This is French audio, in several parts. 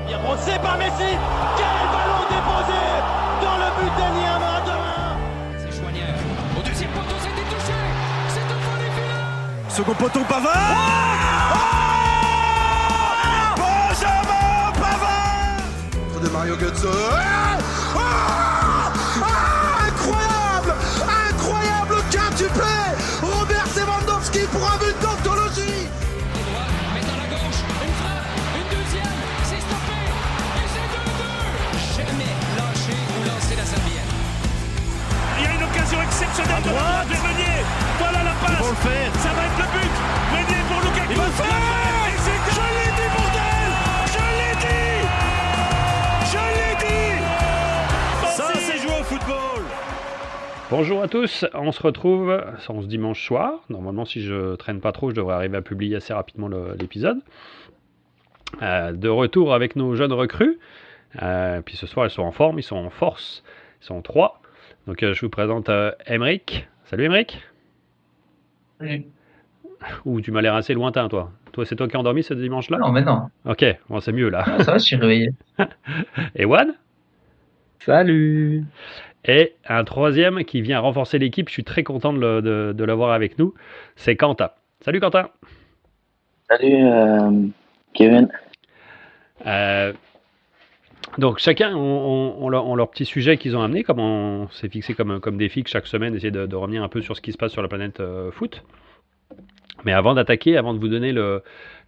Bien brossé par Messi. Quel ballon déposé dans le but d'Enyama de 1. C'est Chouanière. Au deuxième poteau, c'était touché. C'est un volley final. Second poteau, Pavard. Benjamin Pavard de Mario Götze. Incroyable, incroyable quintuplé. Robert Lewandowski pour un but d'anthologie. Mais dans la gauche, une frappe, une deuxième, c'est stoppé. Et c'est 2-2. Jamais lâché ou lancer la serviette. Il y a une occasion exceptionnelle de la droite de Meunier. Voilà la passe. Ils vont le faire. Ça va être le but. Meunier pour Lukaku. Ils vont le faire. Et c'est je l'ai dit, bordel. Je l'ai dit. Je l'ai dit. Ça, c'est jouer au football. Bonjour à tous, on se retrouve ce dimanche soir. Normalement, si je traîne pas trop, je devrais arriver à publier assez rapidement l'épisode. De retour avec nos jeunes recrues. Puis ce soir, ils sont en forme, ils sont en force. Ils sont 3. Donc je vous présente Emeric. Salut Emeric. Salut. Ouh, tu m'as l'air assez lointain, toi. Toi, c'est toi qui as endormi ce dimanche-là? Non, mais non. Ok, bon, c'est mieux là. Ah, ça va, je suis réveillé. Et Wan? Salut. Et un troisième qui vient renforcer l'équipe, je suis très content de l'avoir avec nous, c'est Quentin. Salut Quentin. Salut Kevin. Donc chacun ont leur petit sujet qu'ils ont amené, comme on s'est fixé comme défi que chaque semaine, essayer de revenir un peu sur ce qui se passe sur la planète foot. Mais avant d'attaquer, avant de vous donner le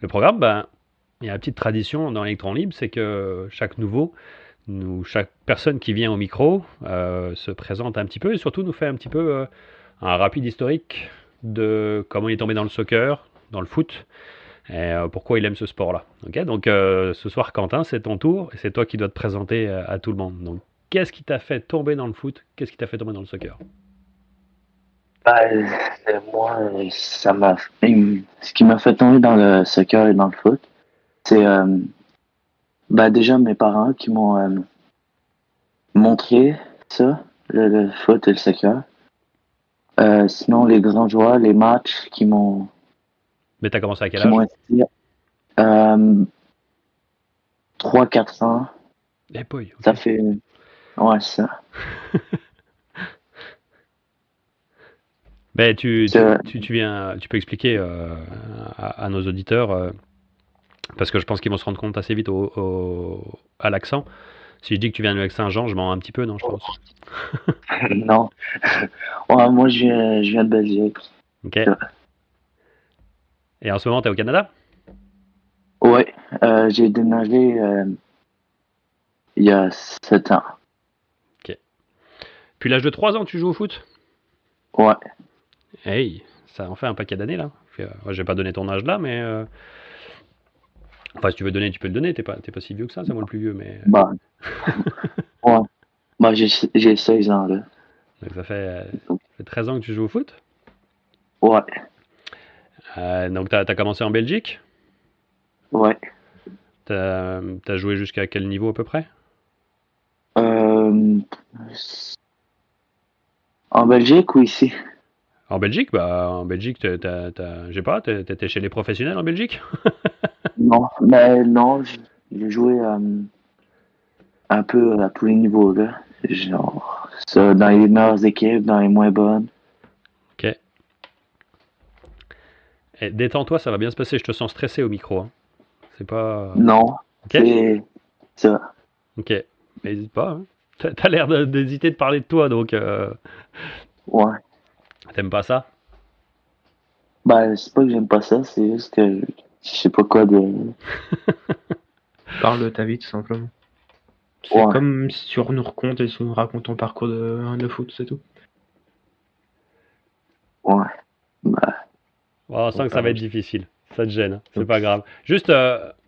programme, il y a une petite tradition dans l'Électron Libre, c'est que chaque chaque personne qui vient au micro se présente un petit peu et surtout nous fait un petit peu un rapide historique de comment il est tombé dans le soccer, dans le foot, et pourquoi il aime ce sport-là. Okay, donc ce soir, Quentin, c'est ton tour et c'est toi qui dois te présenter à tout le monde. Donc, qu'est-ce qui t'a fait tomber dans le foot? Qu'est-ce qui t'a fait tomber dans le soccer? Moi, ce qui m'a fait tomber dans le soccer et dans le foot, c'est déjà mes parents qui m'ont montré ça, le foot et le soccer. Sinon, les grands joueurs, les matchs qui m'ont Mais t'as commencé à quel âge? inspiré. 3-4 ans, Eh boy, ok. ça fait... Ouais, ça. Ben, tu C'est- peux expliquer à nos auditeurs, parce que je pense qu'ils vont se rendre compte assez vite à l'accent. Si je dis que tu viens de Saint-Jean, je mens un petit peu, non, je pense. Non. Ouais, moi, je viens de Belgique. Ok. Et en ce moment, tu es au Canada? Ouais, j'ai déménagé il y a 7 ans. Puis l'âge de 3 ans, tu joues au foot? Ouais. Hey, ça en fait un paquet d'années là. Je vais pas donner ton âge là, mais enfin, si tu veux donner, tu peux le donner. T'es pas si vieux que ça, c'est moi le plus vieux, mais Bah, ouais. Bah, j'ai 16 ans, là. donc ça fait 13 ans que tu joues au foot. Ouais. Donc t'as commencé en Belgique. Ouais. T'as joué jusqu'à quel niveau à peu près? En Belgique ou ici? En Belgique, en Belgique, je sais pas, t'étais chez les professionnels en Belgique? Non, mais non, j'ai joué un peu à tous les niveaux, là. Genre, ça, dans les meilleures équipes, dans les moins bonnes. Ok. Et détends-toi, ça va bien se passer. Je te sens stressé au micro, hein. C'est pas. Non, Ok. c'est ça. Ok. Mais n'hésite pas, hein. T'as l'air d'hésiter de parler de toi, donc Ouais. t'aimes pas ça? Bah, c'est pas que j'aime pas ça, c'est juste que je sais pas quoi de... Parle de ta vie, tout simplement. C'est Ouais. comme si tu nous racontes et si tu nous racontes ton parcours de foot, c'est tout. Ouais. Bah, Oh, on sent que ça va être difficile. Ça te gêne, hein. C'est pas grave. Juste,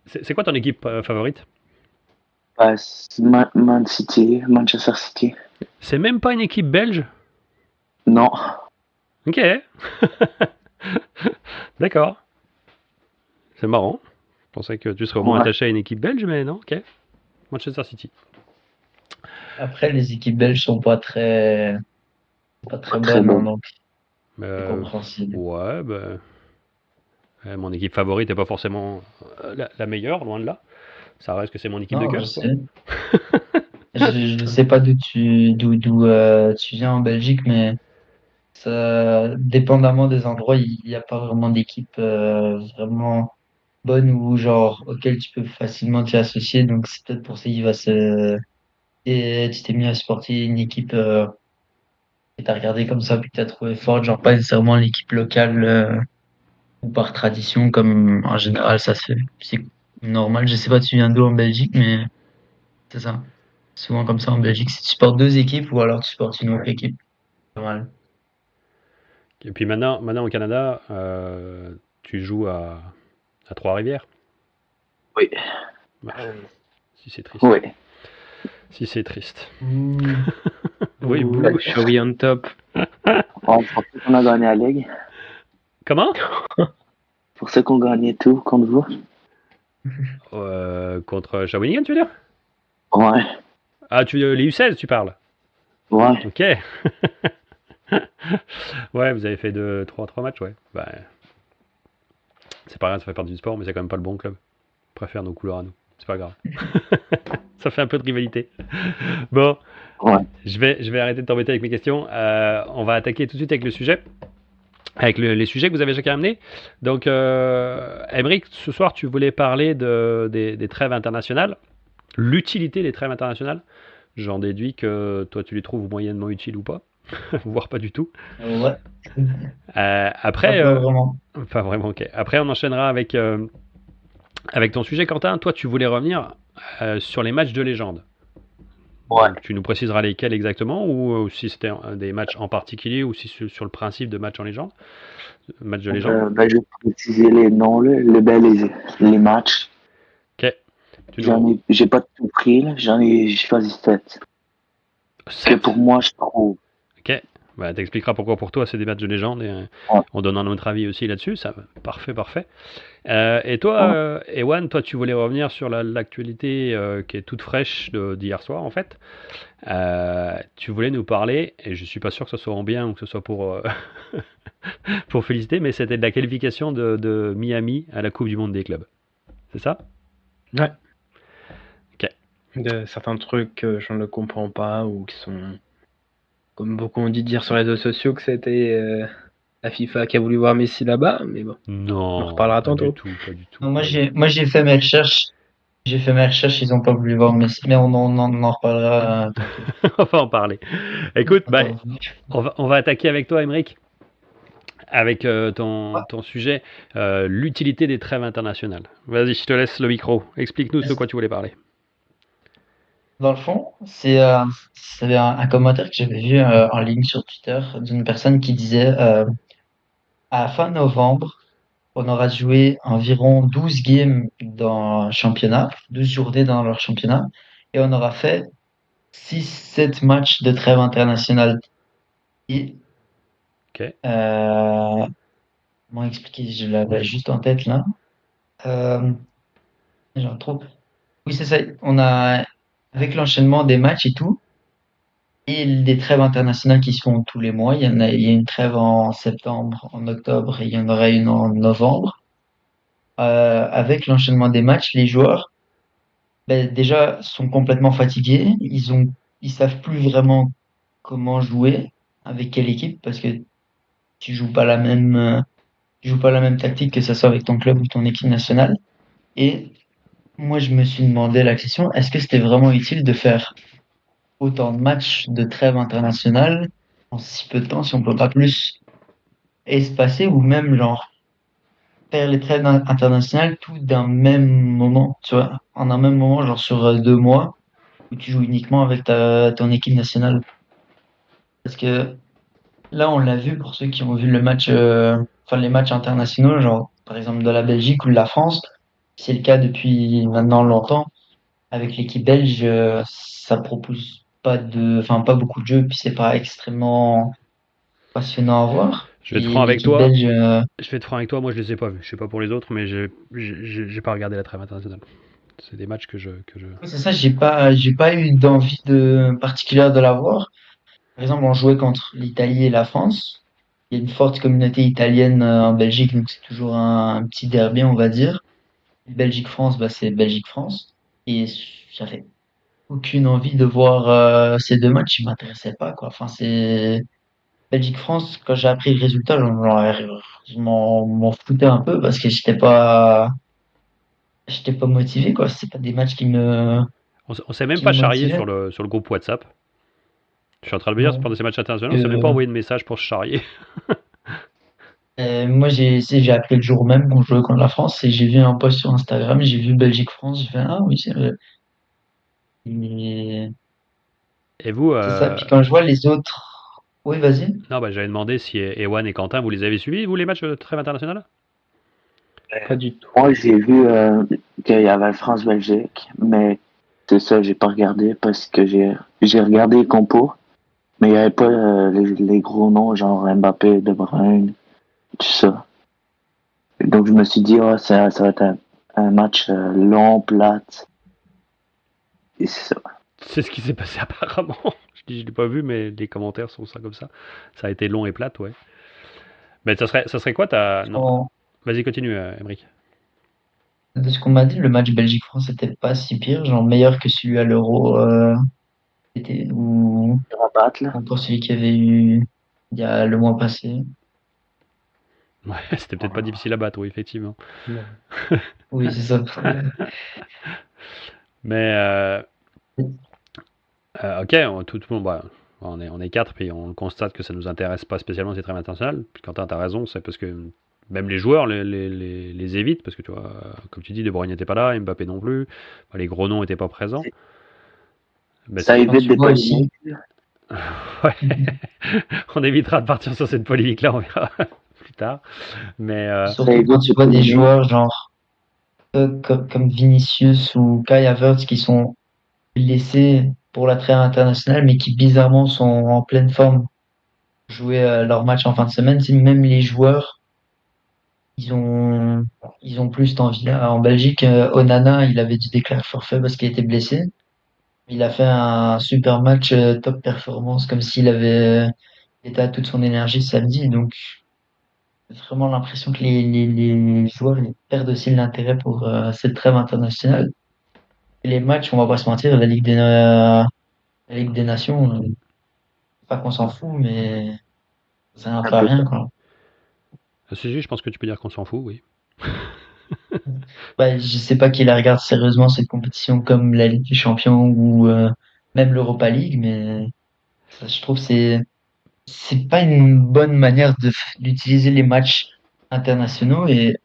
c'est quoi ton équipe favorite? c'est Man City, Manchester City. C'est même pas une équipe belge? Non. Ok. D'accord. C'est marrant. Je pensais que tu serais au moins Ouais. attaché à une équipe belge, mais non, ok. Manchester City. Après, les équipes belges sont pas très très bonnes, bonnes. hein, donc c'est Euh, compréhensible. ouais, mon équipe favorite n'est pas forcément la meilleure, loin de là. Ça reste que c'est mon équipe de Non, cœur, je quoi. sais. Je ne sais pas d'où tu viens en Belgique, mais ça, dépendamment des endroits, il n'y a pas vraiment d'équipe vraiment bonne ou genre auquel tu peux facilement t'y associer. Donc c'est peut-être pour ça qu'il va se et tu t'es mis à supporter une équipe que t'as regardé comme ça puis que t'as trouvé forte, genre pas nécessairement l'équipe locale ou par tradition comme en général ça se fait. C'est normal. Je sais pas tu viens d'où en Belgique, mais c'est ça. Souvent comme ça en Belgique, si tu supportes deux équipes ou alors tu supportes une autre équipe. Pas mal. Et puis maintenant au Canada, tu joues à Trois-Rivières. Oui. Bah, si c'est triste. Oui. Si c'est triste. Ouh. Oui, Ouh, bouh. Showy on top. On pensait qu'on a gagné la Ligue. Comment? Pour ceux qui ont gagné tout contre vous. Contre Shawinigan, tu veux dire? Ouais. Ah, les U16, tu parles? Ouais. Ok. Ouais, vous avez fait 3 matchs, ouais. Bah, c'est pas grave, ça fait partie du sport, mais c'est quand même pas le bon club. On préfère nos couleurs à nous. C'est pas grave. Ça fait un peu de rivalité. Bon, Ouais. je vais arrêter de t'embêter avec mes questions. On va attaquer tout de suite avec le sujet. Avec les sujets que vous avez chacun amenés. Donc, Aymeric, ce soir, tu voulais parler des trêves internationales. L'utilité des trêves internationales. J'en déduis que toi, tu les trouves moyennement utiles ou pas. Voire pas du tout. Ouais. Après, Pas vraiment. pas vraiment, ok. Après, on enchaînera avec ton sujet, Quentin. Toi, tu voulais revenir sur les matchs de légende. Ouais. Donc, tu nous préciseras lesquels exactement, ou si c'était des matchs en particulier, ou si sur le principe de match en légende. Match de légende. Je vais préciser les noms, là, les matchs. Ok. Tu J'ai pas tout pris, là. J'ai choisi 7. Que 7. pour moi, je trouve. Ok. Bah, t'expliqueras pourquoi pour toi c'est des matchs de légende et Ouais. on donnera notre avis aussi là-dessus. Ça, parfait. Et toi, Ewan, toi tu voulais revenir sur l'actualité qui est toute fraîche d'hier soir en fait. Tu voulais nous parler, et je suis pas sûr que ce soit en bien ou que ce soit pour pour féliciter, mais c'était de la qualification de Miami à la Coupe du Monde des clubs. C'est ça? Ouais. Ok. De certains trucs que je ne comprends pas ou qui sont, comme beaucoup ont dit dire sur les réseaux sociaux, que c'était la FIFA qui a voulu voir Messi là-bas, mais bon. Non. On reparlera pas tantôt. Du tout, pas du tout. Non, moi j'ai fait mes recherches. J'ai fait mes recherches, ils ont pas voulu voir Messi, mais on en reparlera tantôt. On va en parler. Écoute, bah, Attends. on va attaquer avec toi, Aymeric, avec ton sujet, l'utilité des trêves internationales. Vas-y, je te laisse le micro. Explique-nous de quoi tu voulais parler. Dans le fond, c'est un commentaire que j'avais vu en ligne sur Twitter d'une personne qui disait à fin novembre, on aura joué environ 12 games dans le championnat, 12 journées dans leur championnat, et on aura fait 6-7 matchs de trêve internationale. Et Ok. comment expliquer? Je l'avais juste en tête là. Euh, j'en trouve. Oui, c'est ça. On a, avec l'enchaînement des matchs et tout, et des trêves internationales qui se font tous les mois. Il y a une trêve en septembre, en octobre, et il y en aura une en novembre. Avec l'enchaînement des matchs, les joueurs, ben, déjà, sont complètement fatigués. Ils savent plus vraiment comment jouer, avec quelle équipe, parce que tu joues pas tu joues pas la même tactique que ça soit avec ton club ou ton équipe nationale. Et moi, je me suis demandé la question, est-ce que c'était vraiment utile de faire autant de matchs de trêve internationale en si peu de temps, si on peut pas plus espacer ou même genre faire les trêves internationales tout d'un même moment, tu vois, en un même moment, genre sur 2 mois, où tu joues uniquement avec ton équipe nationale. Parce que là, on l'a vu pour ceux qui ont vu le match, enfin les matchs internationaux, genre par exemple de la Belgique ou de la France, c'est le cas depuis maintenant longtemps. Avec l'équipe belge, ça propose pas beaucoup de jeux, puis c'est pas extrêmement passionnant à voir. Je vais être Et franc avec l'équipe toi. belge, Je vais être franc avec toi. Moi, je les ai pas vus. Je sais pas pour les autres, mais j'ai pas regardé la trêve internationale. C'est des matchs que je. oui, c'est ça, j'ai pas eu d'envie particulière de la voir. Par exemple, on jouait contre l'Italie et la France. Il y a une forte communauté italienne en Belgique, donc c'est toujours un petit derby, on va dire. Belgique-France, bah, c'est Belgique-France. Et j'avais aucune envie de voir ces deux matchs, ils m'intéressaient pas, quoi. Enfin, c'est Belgique-France, quand j'ai appris le résultat, je m'en foutais un peu parce que j'étais pas motivé, quoi. C'est pas des matchs On s'est même qui pas me charrié motivaient. sur le groupe WhatsApp. Je suis en train de me dire, Non. pendant ces matchs internationaux, on s'est même pas Euh, envoyé de message pour se charrier. moi, j'ai appris le jour même qu'on jouait contre la France et j'ai vu un post sur Instagram, j'ai vu Belgique-France, j'ai fait, ah oui, c'est vrai. Et Et vous, c'est ça. Puis quand je vois les autres, oui, vas-y. non, bah, j'avais demandé si Ewan et Quentin, vous les avez suivis, vous, les matchs de trêve internationale? Pas du tout. Moi, j'ai vu qu'il y avait France-Belgique, mais c'est ça, j'ai pas regardé parce que j'ai regardé les compos, mais il y avait pas les gros noms, genre Mbappé, De Bruyne, tout ça. Et donc, je me suis dit, oh, ça va être un match long, plate. Et c'est ça. C'est ce qui s'est passé apparemment. Je l'ai pas vu, mais les commentaires sont ça comme ça. Ça a été long et plate, ouais. Mais ça serait quoi ta... Non, Bon, vas-y, continue, Emric. de ce qu'on m'a dit, le match Belgique-France était pas si pire, genre meilleur que celui à l'Euro, ou Rabat, là. encore celui qu'il y avait eu il y a le mois passé. Ouais, c'était peut-être pas difficile à battre, oui, effectivement. Non. Oui, c'est ça. Mais, ok, tout le monde, bah, on est quatre, puis on constate que ça nous intéresse pas spécialement ces trêves internationales. Puis Quentin, t'as raison, c'est parce que même les joueurs les évitent, parce que tu vois, comme tu dis, De Bruyne n'était pas là, Mbappé non plus, enfin, les gros noms n'étaient pas présents. Ben, Ça Quand évite tu des vois aussi, polémiques. ouais. On évitera de partir sur cette polémique-là, on verra plus tard. Mais Ça surtout quand évite tu des vois des polémiques. joueurs genre comme Vinicius ou Kai Havertz qui sont blessés pour la trêve internationale, mais qui bizarrement sont en pleine forme pour jouer leur match en fin de semaine. C'est même les joueurs, ils ont, ils ont plus cette envie-là. En Belgique, Onana, il avait dû déclarer forfait parce qu'il était blessé. Il a fait un super match, top performance, comme s'il avait été à toute son énergie samedi. Donc, j'ai vraiment l'impression que les joueurs ils perdent aussi l'intérêt pour cette trêve internationale. Et les matchs, on va pas se mentir, la Ligue des Nations, pas qu'on s'en fout, mais c'est un Un peu à peu. rien, quoi. à ce sujet, je pense que tu peux dire qu'on s'en fout, oui. Bah, je sais pas qui la regarde sérieusement cette compétition comme la Ligue des Champions ou même l'Europa League, mais ça, je trouve que c'est pas une bonne manière d'utiliser les matchs internationaux et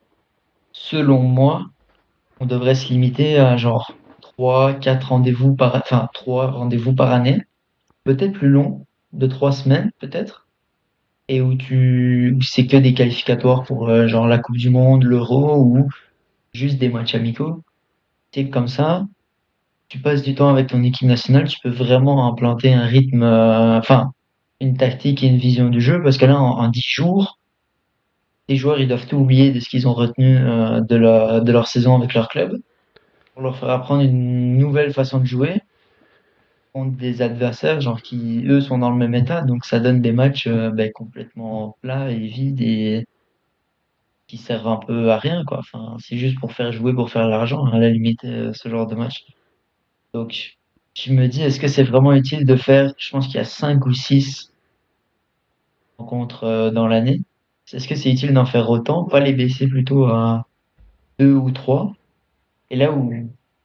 selon moi, on devrait se limiter à genre 3 rendez-vous par année, peut-être plus long, de 3 semaines peut-être, et où c'est que des qualificatoires pour genre la Coupe du Monde, l'Euro ou juste des matchs amicaux. C'est comme ça, tu passes du temps avec ton équipe nationale, tu peux vraiment implanter un rythme, enfin, une tactique et une vision du jeu, parce que là, en 10 jours, les joueurs, ils doivent tout oublier de ce qu'ils ont retenu de leur saison avec leur club, pour leur faire apprendre une nouvelle façon de jouer contre des adversaires, genre qui, eux, sont dans le même état, donc ça donne des matchs ben, complètement plats et vides et qui servent un peu à rien, quoi. Enfin, c'est juste pour faire jouer, pour faire l'argent, à la limite, ce genre de match. Donc, je me dis, est-ce que c'est vraiment utile de faire, je pense qu'il y a 5 ou 6 rencontres dans l'année. Est-ce que c'est utile d'en faire autant, pas les baisser plutôt à 2 ou 3? Et là où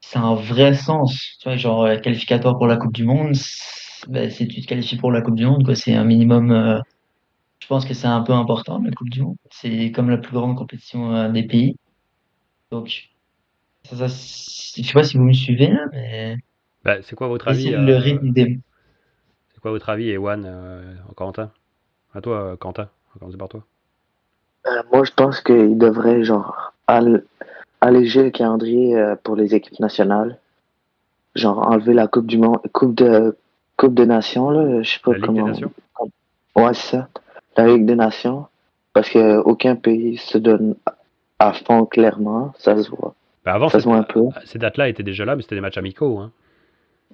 c'est un vrai sens, tu vois, genre qualificatoire pour la Coupe du Monde, ben, si tu te qualifies pour la Coupe du Monde, quoi, c'est un minimum. Je pense que c'est un peu important la Coupe du Monde. C'est comme la plus grande compétition des pays. Donc, je sais pas si vous me suivez là, mais Bah, c'est quoi votre baisser avis le rythme des. C'est quoi votre avis, Ewan, Quentin? À toi, Quentin. On va commencer par toi. Moi, je pense qu'il devrait, genre, alléger le calendrier pour les équipes nationales. Genre, enlever la Coupe du Monde, Coupe des Nations, là, je sais pas La Ligue des comment. Nations? Ouais, c'est ça. La Ligue des Nations. Parce que aucun pays se donne à fond, clairement. Ça se voit. Bah, avant, Ça se voit un peu. ces dates-là étaient déjà là, mais c'était des matchs amicaux, hein.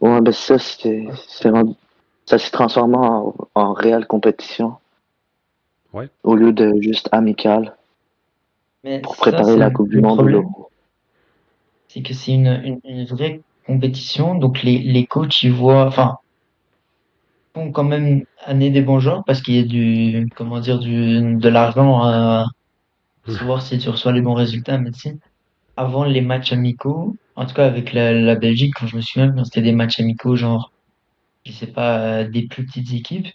Ouais, ben ça, ça s'est transformé en réelle compétition. Ouais. Au lieu de juste amical Mais pour ça, préparer c'est la Coupe du le Monde ou problème. l'Euro. c'est que c'est une vraie compétition. Donc les coachs, ils voient, enfin, font quand même amener des bons joueurs parce qu'il y a comment dire, de l'argent à savoir si tu reçois les bons résultats. Mais tu sais, avant les matchs amicaux, en tout cas avec la Belgique, quand je me souviens, quand c'était des matchs amicaux, genre, je sais pas, des plus petites équipes,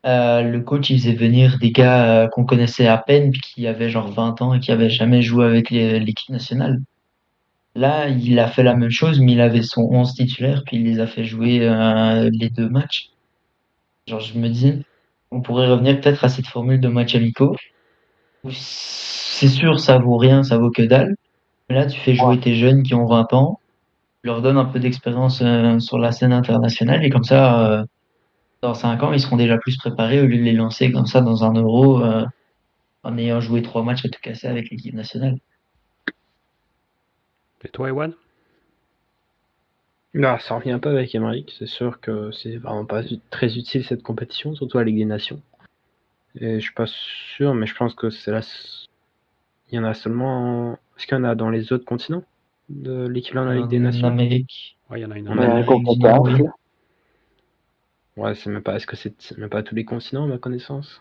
le coach, il faisait venir des gars qu'on connaissait à peine, puis qui avaient genre 20 ans et qui avaient jamais joué avec l'équipe nationale. Là, il a fait la même chose, mais il avait son 11 titulaire, puis il les a fait jouer les 2 matchs. Genre, je me dis, on pourrait revenir peut-être à cette formule de match amicaux, où c'est sûr, ça vaut rien, ça vaut que dalle. Mais là, tu fais jouer tes jeunes qui ont 20 ans, tu leur donnes un peu d'expérience sur la scène internationale, et comme ça, dans 5 ans, ils seront déjà plus préparés au lieu de les lancer comme ça dans un euro, en ayant joué 3 matchs à tout casser avec l'équipe nationale. Et toi, Ewan? Non, ça revient pas avec Emmerich. C'est sûr que c'est vraiment pas très utile cette compétition, surtout à la Ligue des Nations. Et je suis pas sûr, mais je pense que c'est là. Il y en a seulement. Est-ce qu'il y en a dans les autres continents de l'équivalent de la Ligue des En Nations? Amérique, Ouais, il y en a une. En Mais Amérique. Amérique du Nord, oui. Ouais, c'est même pas. Est-ce que c'est même pas tous les continents, à ma connaissance?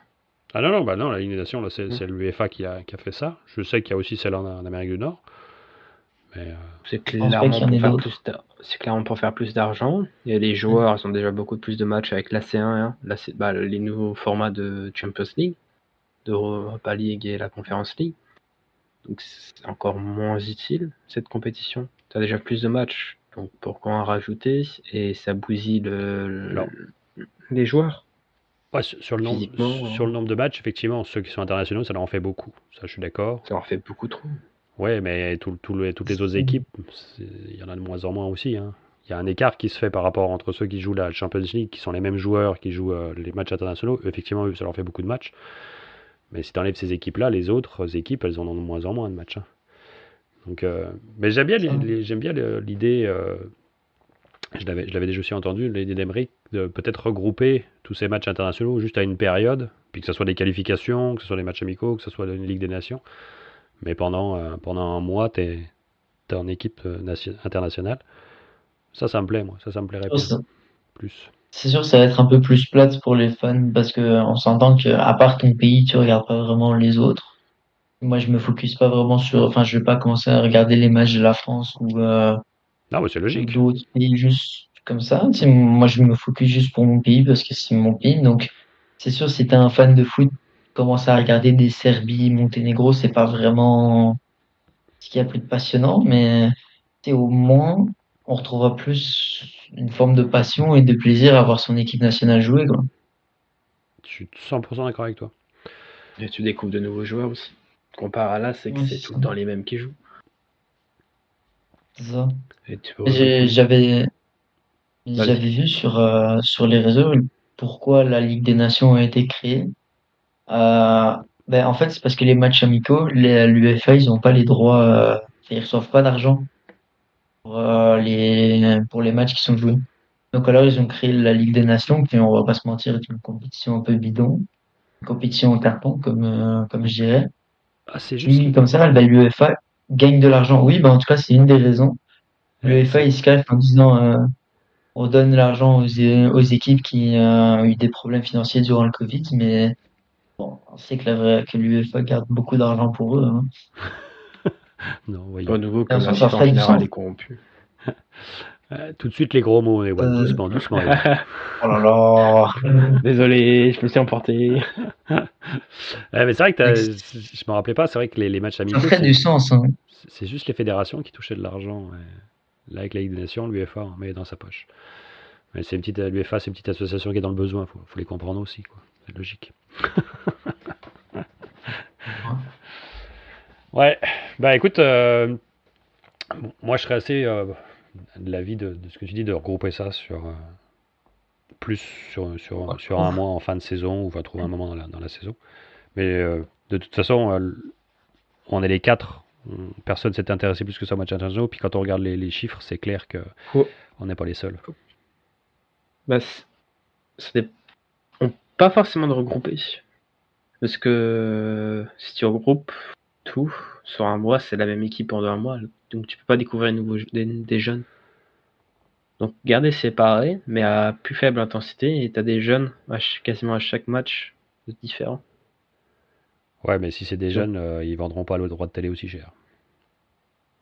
Ah non, non, bah non, la Ligue des Nations, là, c'est Hmm. l'UEFA qui a fait ça. Je sais qu'il y a aussi celle en Amérique du Nord. Mais C'est Je pense pas qu'il clairement y en pour ait faire d'autres. c'est clairement pour faire plus d'argent. Il y a les joueurs, ils ont déjà beaucoup plus de matchs avec l'AC1, hein. Bah, les nouveaux formats de Champions League, d'Europa League et la Conference League. Donc c'est encore moins utile cette compétition. Tu as déjà plus de matchs, donc pourquoi en rajouter? Et ça bousille alors, les joueurs ouais, sur le physiquement, nombre de matchs, effectivement, ceux qui sont internationaux, ça leur en fait beaucoup. Ça, je suis d'accord. ça leur fait beaucoup trop. Ouais, mais toutes les autres équipes, il y en a de moins en moins aussi, hein. Il y a un écart qui se fait par rapport entre ceux qui jouent la Champions League, qui sont les mêmes joueurs qui jouent les matchs internationaux. Effectivement, eux, ça leur fait beaucoup de matchs. Mais si tu enlèves ces équipes-là, les autres équipes, elles en ont de moins en moins de matchs, hein. Donc, mais j'aime bien Ça. l'idée, je l'avais déjà aussi entendu, l'idée d'Emery, de peut-être regrouper tous ces matchs internationaux juste à une période, puis que ce soit des qualifications, que ce soit des matchs amicaux, que ce soit une Ligue des Nations. Mais pendant un mois, t'es en équipe internationale. Ça me plaît, moi. Ça me plairait bien. Ça- Plus. C'est sûr, ça va être un peu plus plate pour les fans parce que on s'entend que à part ton pays, tu regardes pas vraiment les autres. Moi, je me focus pas vraiment sur. Enfin, je vais pas commencer à regarder les matchs de la France Ah, ouais, c'est ou logique. d'autres pays juste comme ça. Tu sais, moi, je me focus juste pour mon pays parce que c'est mon pays. Donc, c'est sûr, si t'es un fan de foot, commencer à regarder des Serbie, Monténégro, c'est pas vraiment ce qu'il y a plus de passionnant, mais tu sais, au moins, on retrouvera plus une forme de passion et de plaisir à voir son équipe nationale jouer, quoi. Je suis 100% d'accord avec toi. Et tu découvres de nouveaux joueurs aussi. Comparé à là, c'est que Ouais, c'est c'est tout ça. le temps les mêmes qui jouent. C'est ça. Et tu vois beaucoup. J'avais Vas-y. vu sur les réseaux pourquoi la Ligue des Nations a été créée. Ben, en fait, c'est parce que les matchs amicaux, l'UEFA, ils n'ont pas les droits, ils reçoivent pas d'argent pour les matchs qui sont joués. Donc alors, ils ont créé la Ligue des Nations, qui, on va pas se mentir, est une compétition un peu bidon, une compétition en carton, comme je dirais. Ah, c'est juste. Puis, comme ça, ben, l'UEFA gagne de l'argent. Oui, ben, en tout cas, c'est une des raisons. L'UEFA, il se cache en disant, on donne l'argent aux équipes qui ont eu des problèmes financiers durant le Covid, mais bon, on sait que l'UEFA garde beaucoup d'argent pour eux, hein. Non, Pas voyons. nouveau Et en comme la soi, ça FIFA en ferait du général sens. est corrompue. Tout de suite les gros mots, Ewan. Euh, Doucement, doucement, Ewan. oh là là. Désolé, je me suis emporté. Mais c'est vrai que Ex- je me rappelais pas, c'est vrai que les matchs Ça amicaux, ferait du sens, hein. c'est juste les fédérations qui touchaient de l'argent, ouais. Là, avec la Ligue des Nations, l'UEFA en met dans sa poche. Mais l'UEFA, c'est une petite association qui est dans le besoin. Faut les comprendre aussi, quoi. C'est logique. Ouais. Bah écoute, bon, moi je serais assez de l'avis de ce que tu dis de regrouper ça plus sur un mois en fin de saison ou va trouver un moment dans la saison. Mais de toute façon, on est les quatre. Personne s'est intéressé plus que ça au match international. Puis quand on regarde les chiffres, c'est clair que Faut- on n'est pas les seuls. Bah, pas forcément de regrouper. Parce que si tu regroupes tout. Sur un mois, c'est la même équipe pendant un mois. Donc tu peux pas découvrir des jeunes. Donc garder séparés, mais à plus faible intensité. Et tu as des jeunes quasiment à chaque match différent. Ouais, mais si c'est des jeunes, ils vendront pas le droit de télé aussi cher.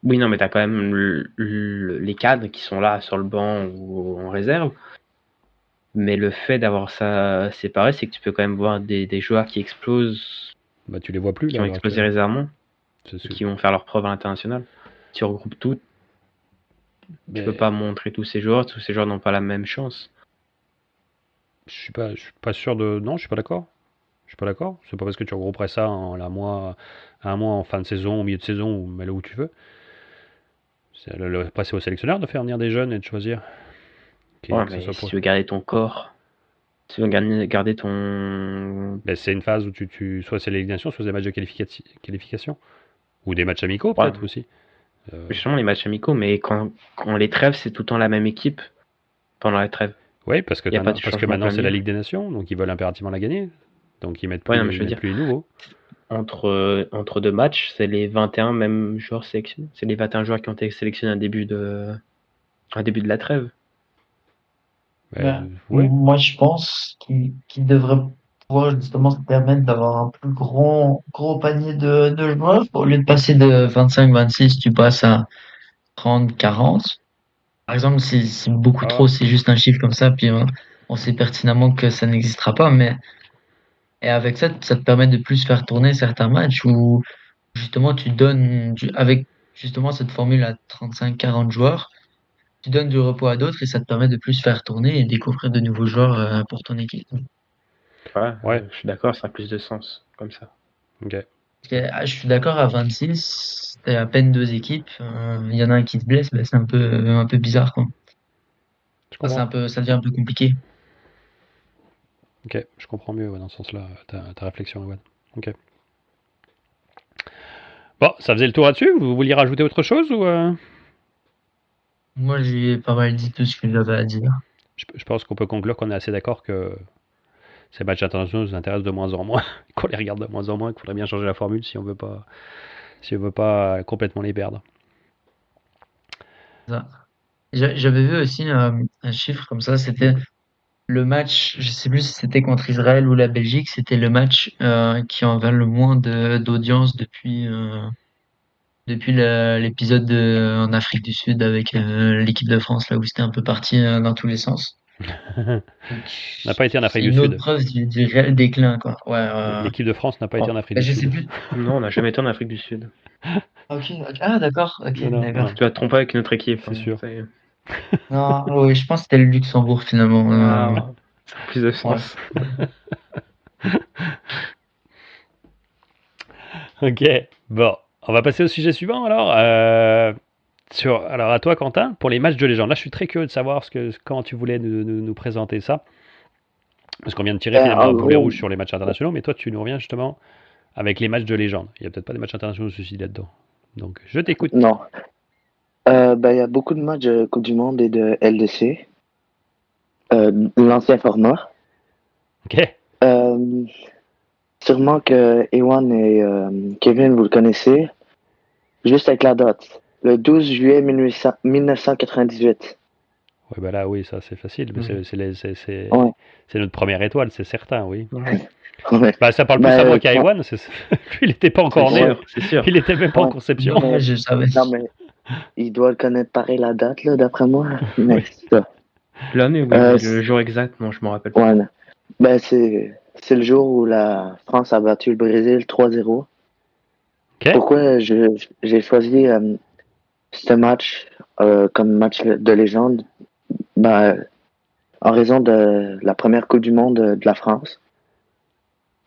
Oui, non, mais tu as quand même les cadres qui sont là sur le banc ou en réserve. Mais le fait d'avoir ça séparé, c'est que tu peux quand même voir des joueurs qui explosent, Bah, tu les vois plus, qui là, ont à l'heure explosé actuelle. récemment, C'est et sûr. qui vont faire leur preuve à l'international. Tu regroupes tout, tu Mais peux pas montrer tous ces joueurs n'ont pas la même chance. je suis pas sûr de. Non, je suis pas d'accord. Je suis pas d'accord. C'est pas parce que tu regrouperais ça un mois en fin de saison, au milieu de saison, ou mets-le où tu veux. Après, c'est au sélectionneur de faire venir des jeunes et de choisir. Ouais, Que ça mais soit si pour- tu veux garder ton corps, si tu veux garder ton... Ben, c'est une phase où soit c'est l'élimination, soit c'est des matchs de qualification. Ou des matchs amicaux, Ouais, peut-être aussi. justement les matchs amicaux, mais quand les trêves, c'est tout le temps la même équipe pendant la trêve. Oui, parce que Y a pas de maintenant changement c'est la plein Ligue des Nations, donc ils veulent impérativement la gagner. Donc ils mettent Ouais, plus, non, mais je veux ils mettent dire, plus les nouveaux. entre deux matchs, c'est les 21 mêmes joueurs sélectionnés. C'est les 21 joueurs qui ont été sélectionnés à début de la trêve. Ben, Ben, ouais. moi, je pense qu'il devrait pouvoir justement se permettre d'avoir un plus gros panier de joueurs. Au lieu de passer de 25-26, tu passes à 30-40. Par exemple, c'est beaucoup Ah, trop, c'est juste un chiffre comme ça, puis on sait pertinemment que ça n'existera pas. Et avec ça, ça te permet de plus faire tourner certains matchs où justement tu donnes, avec justement cette formule à 35-40 joueurs, tu donnes du repos à d'autres et ça te permet de plus faire tourner et découvrir de nouveaux joueurs pour ton équipe. Ouais, ouais. je suis d'accord, ça a plus de sens comme ça. Ok. Parce que, je suis d'accord, à 26, t'as à peine deux équipes, il y en a un qui se blesse, ben, c'est un peu bizarre, quoi. Je Enfin, comprends. ça devient un peu compliqué. Ok, je comprends mieux dans ce sens-là ta réflexion, Ewan. Ok. Bon, ça faisait le tour là-dessus. Vous vouliez rajouter autre chose ou Moi, j'ai pas mal dit tout ce que j'avais à dire. je pense qu'on peut conclure qu'on est assez d'accord que ces matchs internationaux nous intéressent de moins en moins, qu'on les regarde de moins en moins, qu'il faudrait bien changer la formule si on veut pas complètement les perdre. Ça. J'avais vu aussi un chiffre comme ça, c'était le match, je sais plus si c'était contre Israël ou la Belgique, c'était le match qui en avait le moins d'audience depuis l'épisode en Afrique du Sud avec l'équipe de France, là où c'était un peu parti dans tous les sens. On Donc, n'a pas été en c'est Afrique du une autre Sud. preuve du réel déclin, quoi. Ouais, L'équipe de France n'a pas été en Afrique bah, du je sais Sud. plus. Non, on n'a jamais été en Afrique du Sud. Ok, ok. Ah, d'accord, ok, Non, non, d'accord. non, Tu vas te tromper avec une autre équipe. c'est sûr. Non, oui, je pense que c'était le Luxembourg finalement. Ah, ça a plus de Ouais. sens. Ok, bon, on va passer au sujet suivant alors. Alors à toi Quentin, pour les matchs de légende. Là je suis très curieux de savoir comment tu voulais nous présenter ça. Parce qu'on vient de tirer finalement En un boulet gros, rouge sur les matchs internationaux, mais toi tu nous reviens justement avec les matchs de légende. Il n'y a peut-être pas des matchs internationaux ceci là-dedans. Donc je t'écoute. non. Il y a beaucoup de matchs de Coupe du Monde et de LDC, l'ancien format. Ok. Euh, Sûrement que Ewan et Kevin, vous le connaissez. Juste avec la date. Le 12 juillet 1998. Ouais, bah là oui, ça c'est facile. Mais Ouais. c'est notre première étoile, c'est certain, oui. Ouais. Bah ça parle plus Bah, à moi qu'à quand- Ewan. Lui il n'était pas encore né. C'est sûr. Il était même pas en Ouais. conception. Ouais, je savais. Non, mais il doit le connaître pareil la date, là, d'après moi. Mais Oui. c'est ça. L'année, oui, Euh, mais le jour exact, non, je me rappelle pas. Ouais. Ben, c'est le jour où la France a battu le Brésil 3-0. Ok. Pourquoi j'ai choisi ce match comme match de légende? Ben, en raison de la première Coupe du Monde de la France.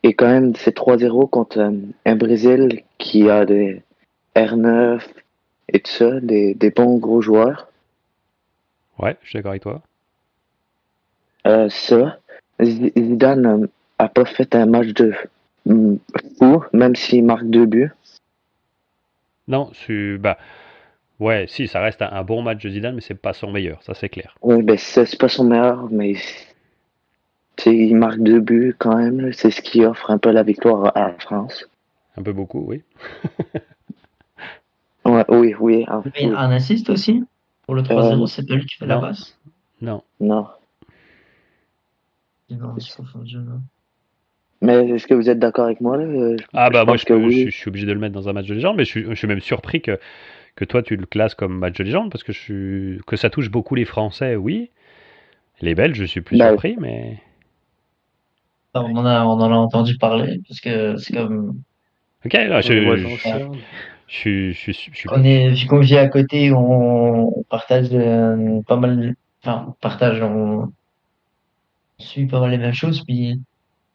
Et quand même, c'est 3-0 contre un Brésil qui a des R9 et tout ça, des bons gros joueurs. Ouais, je suis d'accord avec toi. Zidane a pas fait un match de fou, même s'il marque 2 buts. Non, bah ouais, si, ça reste un bon match de Zidane, mais c'est pas son meilleur, ça c'est clair. Oui, ben c'est pas son meilleur, mais il marque 2 buts quand même. Là. C'est ce qui offre un peu la victoire à la France. Un peu beaucoup, oui. Ouais, oui, Il y a un assist aussi pour le 3-0, c'est pas lui qui fait la non. passe. Non. non. Non, c'est confondu, non. Mais est-ce que vous êtes d'accord avec moi là? Ah bah moi pense que oui. je suis obligé de le mettre dans un match de légende, mais je suis même surpris que toi tu le classes comme match de légende parce que ça touche beaucoup les Français, oui. Les Belges, je suis plus Bah, surpris, mais On en a entendu parler, parce que c'est comme, ok, là, On les voit anciens. vu qu'on vit à côté, on partage pas mal, enfin, on partage, on suit pas mal les mêmes choses, puis,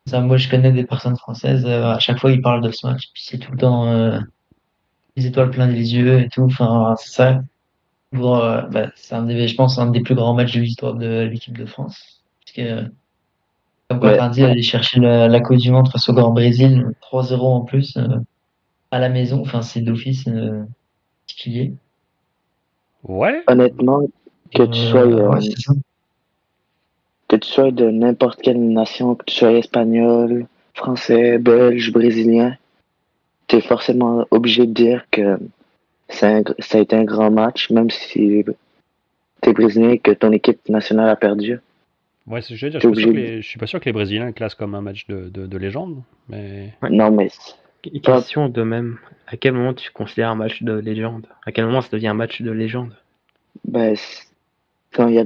ça, moi, je connais des personnes françaises, à chaque fois, ils parlent de ce match, puis c'est tout le temps, les étoiles plein les yeux et tout, enfin, c'est ça. C'est je pense, un des plus grands matchs de l'histoire de l'équipe de France. Parce que, comme mais Quentin dit, aller chercher la Coupe du Monde face au Grand Brésil, 3-0 en plus, à la maison, enfin, c'est d'office, particulier. ouais. honnêtement, que tu sois, Ouais, c'est ça. que tu sois de n'importe quelle nation, que tu sois espagnol, français, belge, brésilien, tu es forcément obligé de dire que ça a été un grand match, même si tu es brésilien et que ton équipe nationale a perdu. Ouais, c'est ce que je veux dire. T'es obligé de... Je suis pas sûr que les Brésiliens le classent comme un match de légende, mais Ouais. Non, mais Question de même. À quel moment tu considères un match de légende? À quel moment ça devient un match de légende? ben, quand il y a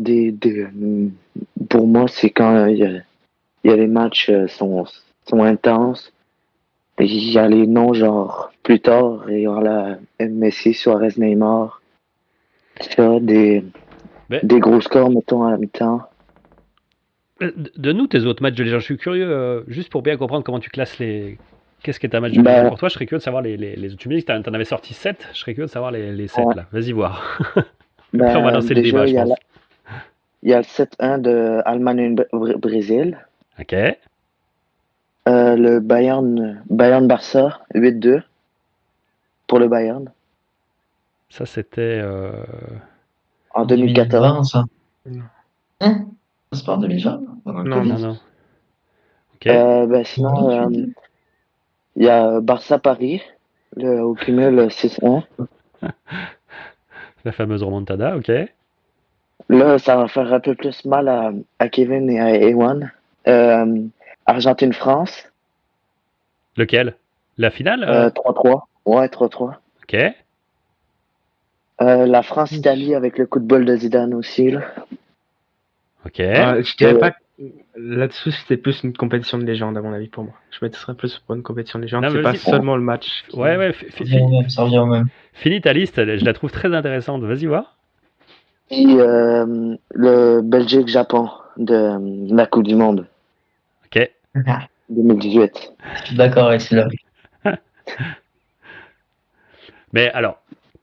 pour moi, c'est quand il y a les matchs sont intenses. Et il y a les noms, genre, plus tard, il y aura Messi, Suarez, Neymar. Ça, des gros scores, mettons, à la mi-temps. de nous, tes autres matchs de légende, je suis curieux, juste pour bien comprendre comment tu classes les. Qu'est-ce qui est un match de légende pour toi? Je serais curieux de savoir les. Tu me dis que t'en avais sorti 7, je serais curieux de savoir les 7 Ouais. là. Vas-y voir. Ben, Après, on va lancer le déjà, débat, je pense. il y a le 7-1 de Allemagne-Brésil. Ok. Le Bayern-Barça, 8-2 pour le Bayern Ça, c'était. en 2014. 2020, ça. Non. Hein? C'est pas en 2020? Pendant le Non, Covid? Non, non. Ok. Ben, sinon, Non, tu dis? il y a Barça-Paris, au cumul 6-1. La fameuse remontada, ok. Là, ça va faire un peu plus mal à Kevin et à Ewan. Argentine-France, Lequel? La finale 3-3. Ouais, 3-3. Ok. La France-Italie avec le coup de bol de Zidane aussi. Là. Ok. Je dirais pas que là-dessus, c'était plus une compétition de légende, à mon avis, pour moi. Je mettrais plus pour une compétition de légende. Non, C'est mais pas vas-y. seulement le match. Ouais, ouais. Ça revient au même. Finis ta liste, je la trouve très intéressante. Vas-y voir. Et le Belgique-Japon de la Coupe du Monde Ok. 2018. Je suis d'accord avec celui-là. Mais alors,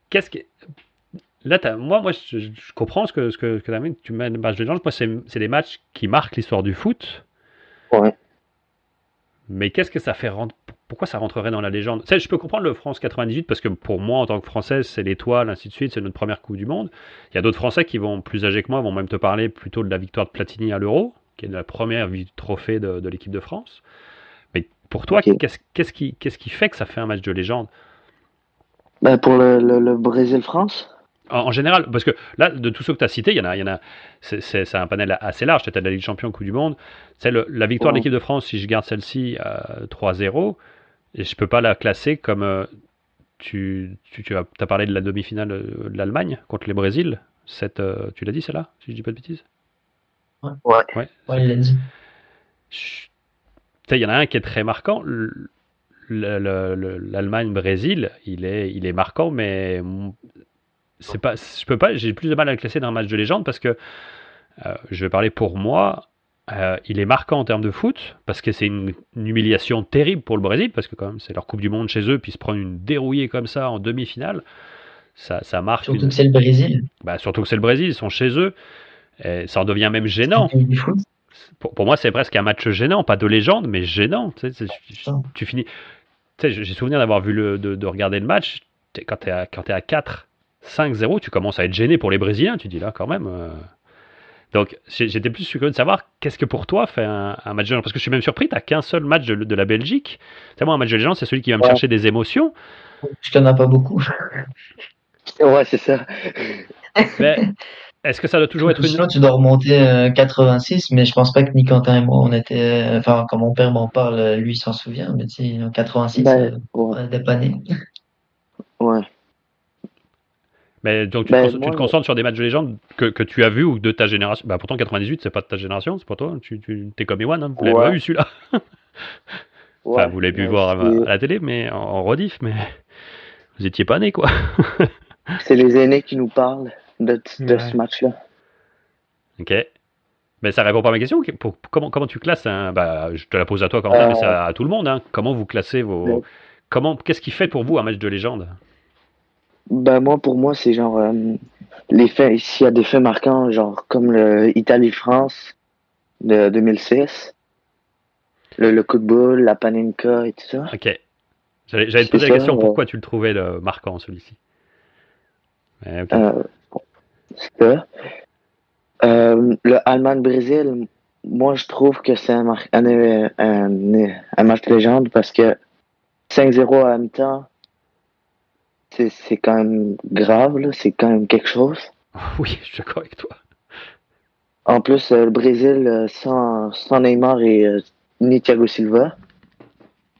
qu'est-ce que. Là, moi je comprends ce que tu mets match de légende. Moi, c'est des matchs qui marquent l'histoire du foot. Ouais. Mais qu'est-ce que ça fait rentrer. Pourquoi ça rentrerait dans la légende? Je peux comprendre le France 98 parce que pour moi, en tant que Français, c'est l'étoile, ainsi de suite, c'est notre première Coupe du Monde. Il y a d'autres Français qui vont plus âgés que moi, vont même te parler plutôt de la victoire de Platini à l'Euro, qui est la première trophée de l'équipe de France. Mais pour toi, Ok. qu'est-ce qui fait que ça fait un match de légende? Ben, pour le Brésil-France, En général, parce que là, de tous ceux que tu as cités, il y en a c'est un panel assez large. Tu as de la Ligue des Champions, Coupe du Monde. C'est la victoire de Ouais. l'équipe de France, si je garde celle-ci, 3-0, et je peux pas la classer comme tu as parlé de la demi-finale de l'Allemagne contre les Brésil. Tu l'as dit celle-là, si je dis pas de bêtises? Ouais. Ouais. Ouais, il l'a dit. Il y en a un qui est très marquant. L'Allemagne-Brésil, il est marquant, mais je peux pas, j'ai plus de mal à le classer dans un match de légende parce que je vais parler pour moi. Il est marquant en termes de foot parce que c'est une humiliation terrible pour le Brésil parce que quand même c'est leur Coupe du Monde chez eux, puis se prendre une dérouillée comme ça en demi-finale, ça marque. Surtout que c'est le Brésil. Surtout que c'est le Brésil, ils sont chez eux, et ça en devient même gênant. Du foot. Pour moi, c'est presque un match gênant, pas de légende, mais gênant. Tu finis. J'ai souvenir d'avoir vu de regarder le match. Quand t'es à 4, 5-0, tu commences à être gêné pour les Brésiliens. Tu dis là, quand même. Donc, j'étais plus curieux de savoir qu'est-ce que pour toi fait un match de légende. Parce que je suis même surpris, tu n'as qu'un seul match de la Belgique. C'est moi, un match de légende, c'est celui qui va me Ouais. chercher des émotions. Je t'en as pas beaucoup. Ouais, c'est ça. Mais est-ce que ça doit toujours être une. Sinon, tu dois remonter 86, mais je pense pas que ni Quentin et moi, on était. Enfin, quand mon père m'en parle, lui, il s'en souvient, mais tu sais, en 86, Ben, on ouais. n'était pas nés. Ouais. Mais donc, tu Ben, te moi, concentres sur des matchs de légende que tu as vus ou de ta génération. Bah, pourtant, 98, c'est pas de ta génération, c'est pas toi. T'es comme Ewan, hein. Vous l'avez pas ouais. vu celui-là. Enfin, Ouais. vous l'avez pu Ben, voir à la télé, mais en rediff, mais vous étiez pas né, quoi. c'est les aînés qui nous parlent de Ouais. ce match-là. Ok. Mais ça répond pas à ma question. Comment tu classes un. Bah, je te la pose à toi, Quentin, mais c'est à tout le monde, hein. Comment vous classez vos. Qu'est-ce qui fait pour vous un match de légende? Ben, pour moi, c'est genre les faits, s'il y a des faits marquants, genre comme le Italie-France de 2006, le coup de boule, la Panenka et tout ça. Ok. J'allais te poser la question, pourquoi tu le trouvais marquant, celui-ci? Mais ok. C'est ça. Le Allemagne-Brésil, moi, je trouve que c'est un match de légende parce que 5-0 à la mi-temps, c'est quand même grave, là. C'est quand même quelque chose. Oui, je suis d'accord avec toi. En plus, le Brésil, sans Neymar et ni Thiago Silva,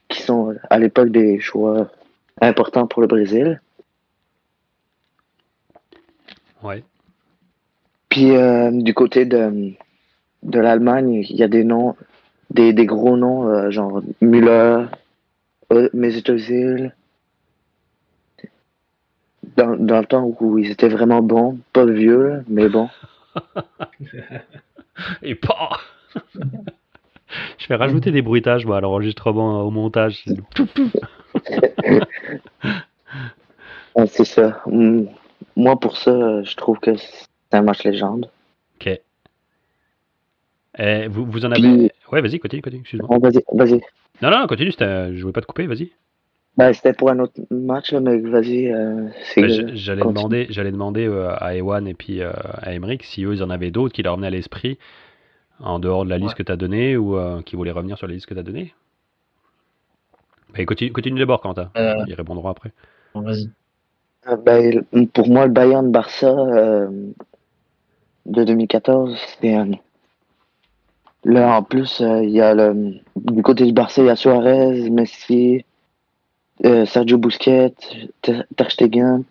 qui sont à l'époque des joueurs importants pour le Brésil. Ouais. Puis du côté de l'Allemagne, il y a des noms, des gros noms, genre Müller, Mesut Özil. Dans le temps où ils étaient vraiment bons, pas vieux, là, mais bon. Et pas. Je vais rajouter des bruitages, moi, à l'enregistrement, au montage. Ouais, c'est ça. Moi, pour ça, je trouve que c'est un match légende. Ok. Et vous en Puis- avez. Ouais, vas-y, continue, excuse-moi. Oh, vas-y. Non, continue, je voulais pas te couper, vas-y. Ben, c'était pour un autre match, là, mais vas-y. J'allais demander à Ewan et puis à Emeric si eux ils en avaient d'autres qui leur venaient à l'esprit en dehors de la liste que tu as donnée ou qui voulaient revenir sur la liste que tu as donnée. Mais continue d'abord, Quentin. Ils répondront après. Bon, vas-y. Ben, pour moi, le Bayern-Barça de 2014, c'est un. Là, en plus, il y a du côté du Barça, il y a Suarez, Messi, Sergio Busquets, Ter Stegen.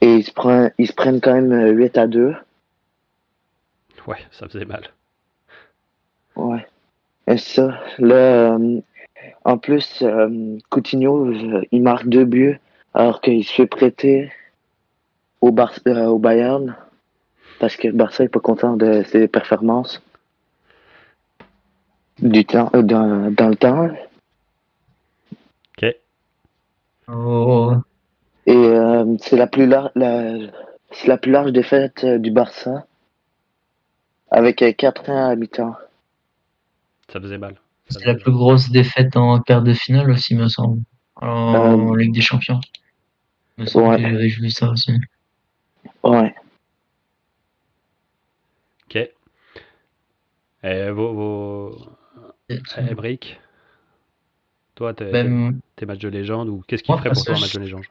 Et ils se prennent quand même 8-2. Ouais, ça faisait mal. Ouais. Et ça, là, en plus, Coutinho, il marque 2 buts alors qu'il se fait prêter au Bayern parce que le Barça est pas content de ses performances dans le temps. Ok. Oh, Et c'est la plus large défaite du Barça avec 4-1 à la mi-temps. Ça faisait mal. c'est la plus grosse défaite en quart de finale aussi, me semble. En Ligue des Champions. Me semble que j'avais vu ça aussi. Ouais. Ok. Et Emeric, toi, Ben, tes matchs de légende ou qu'est-ce qui moi, ferait pour toi un parce match que de légende?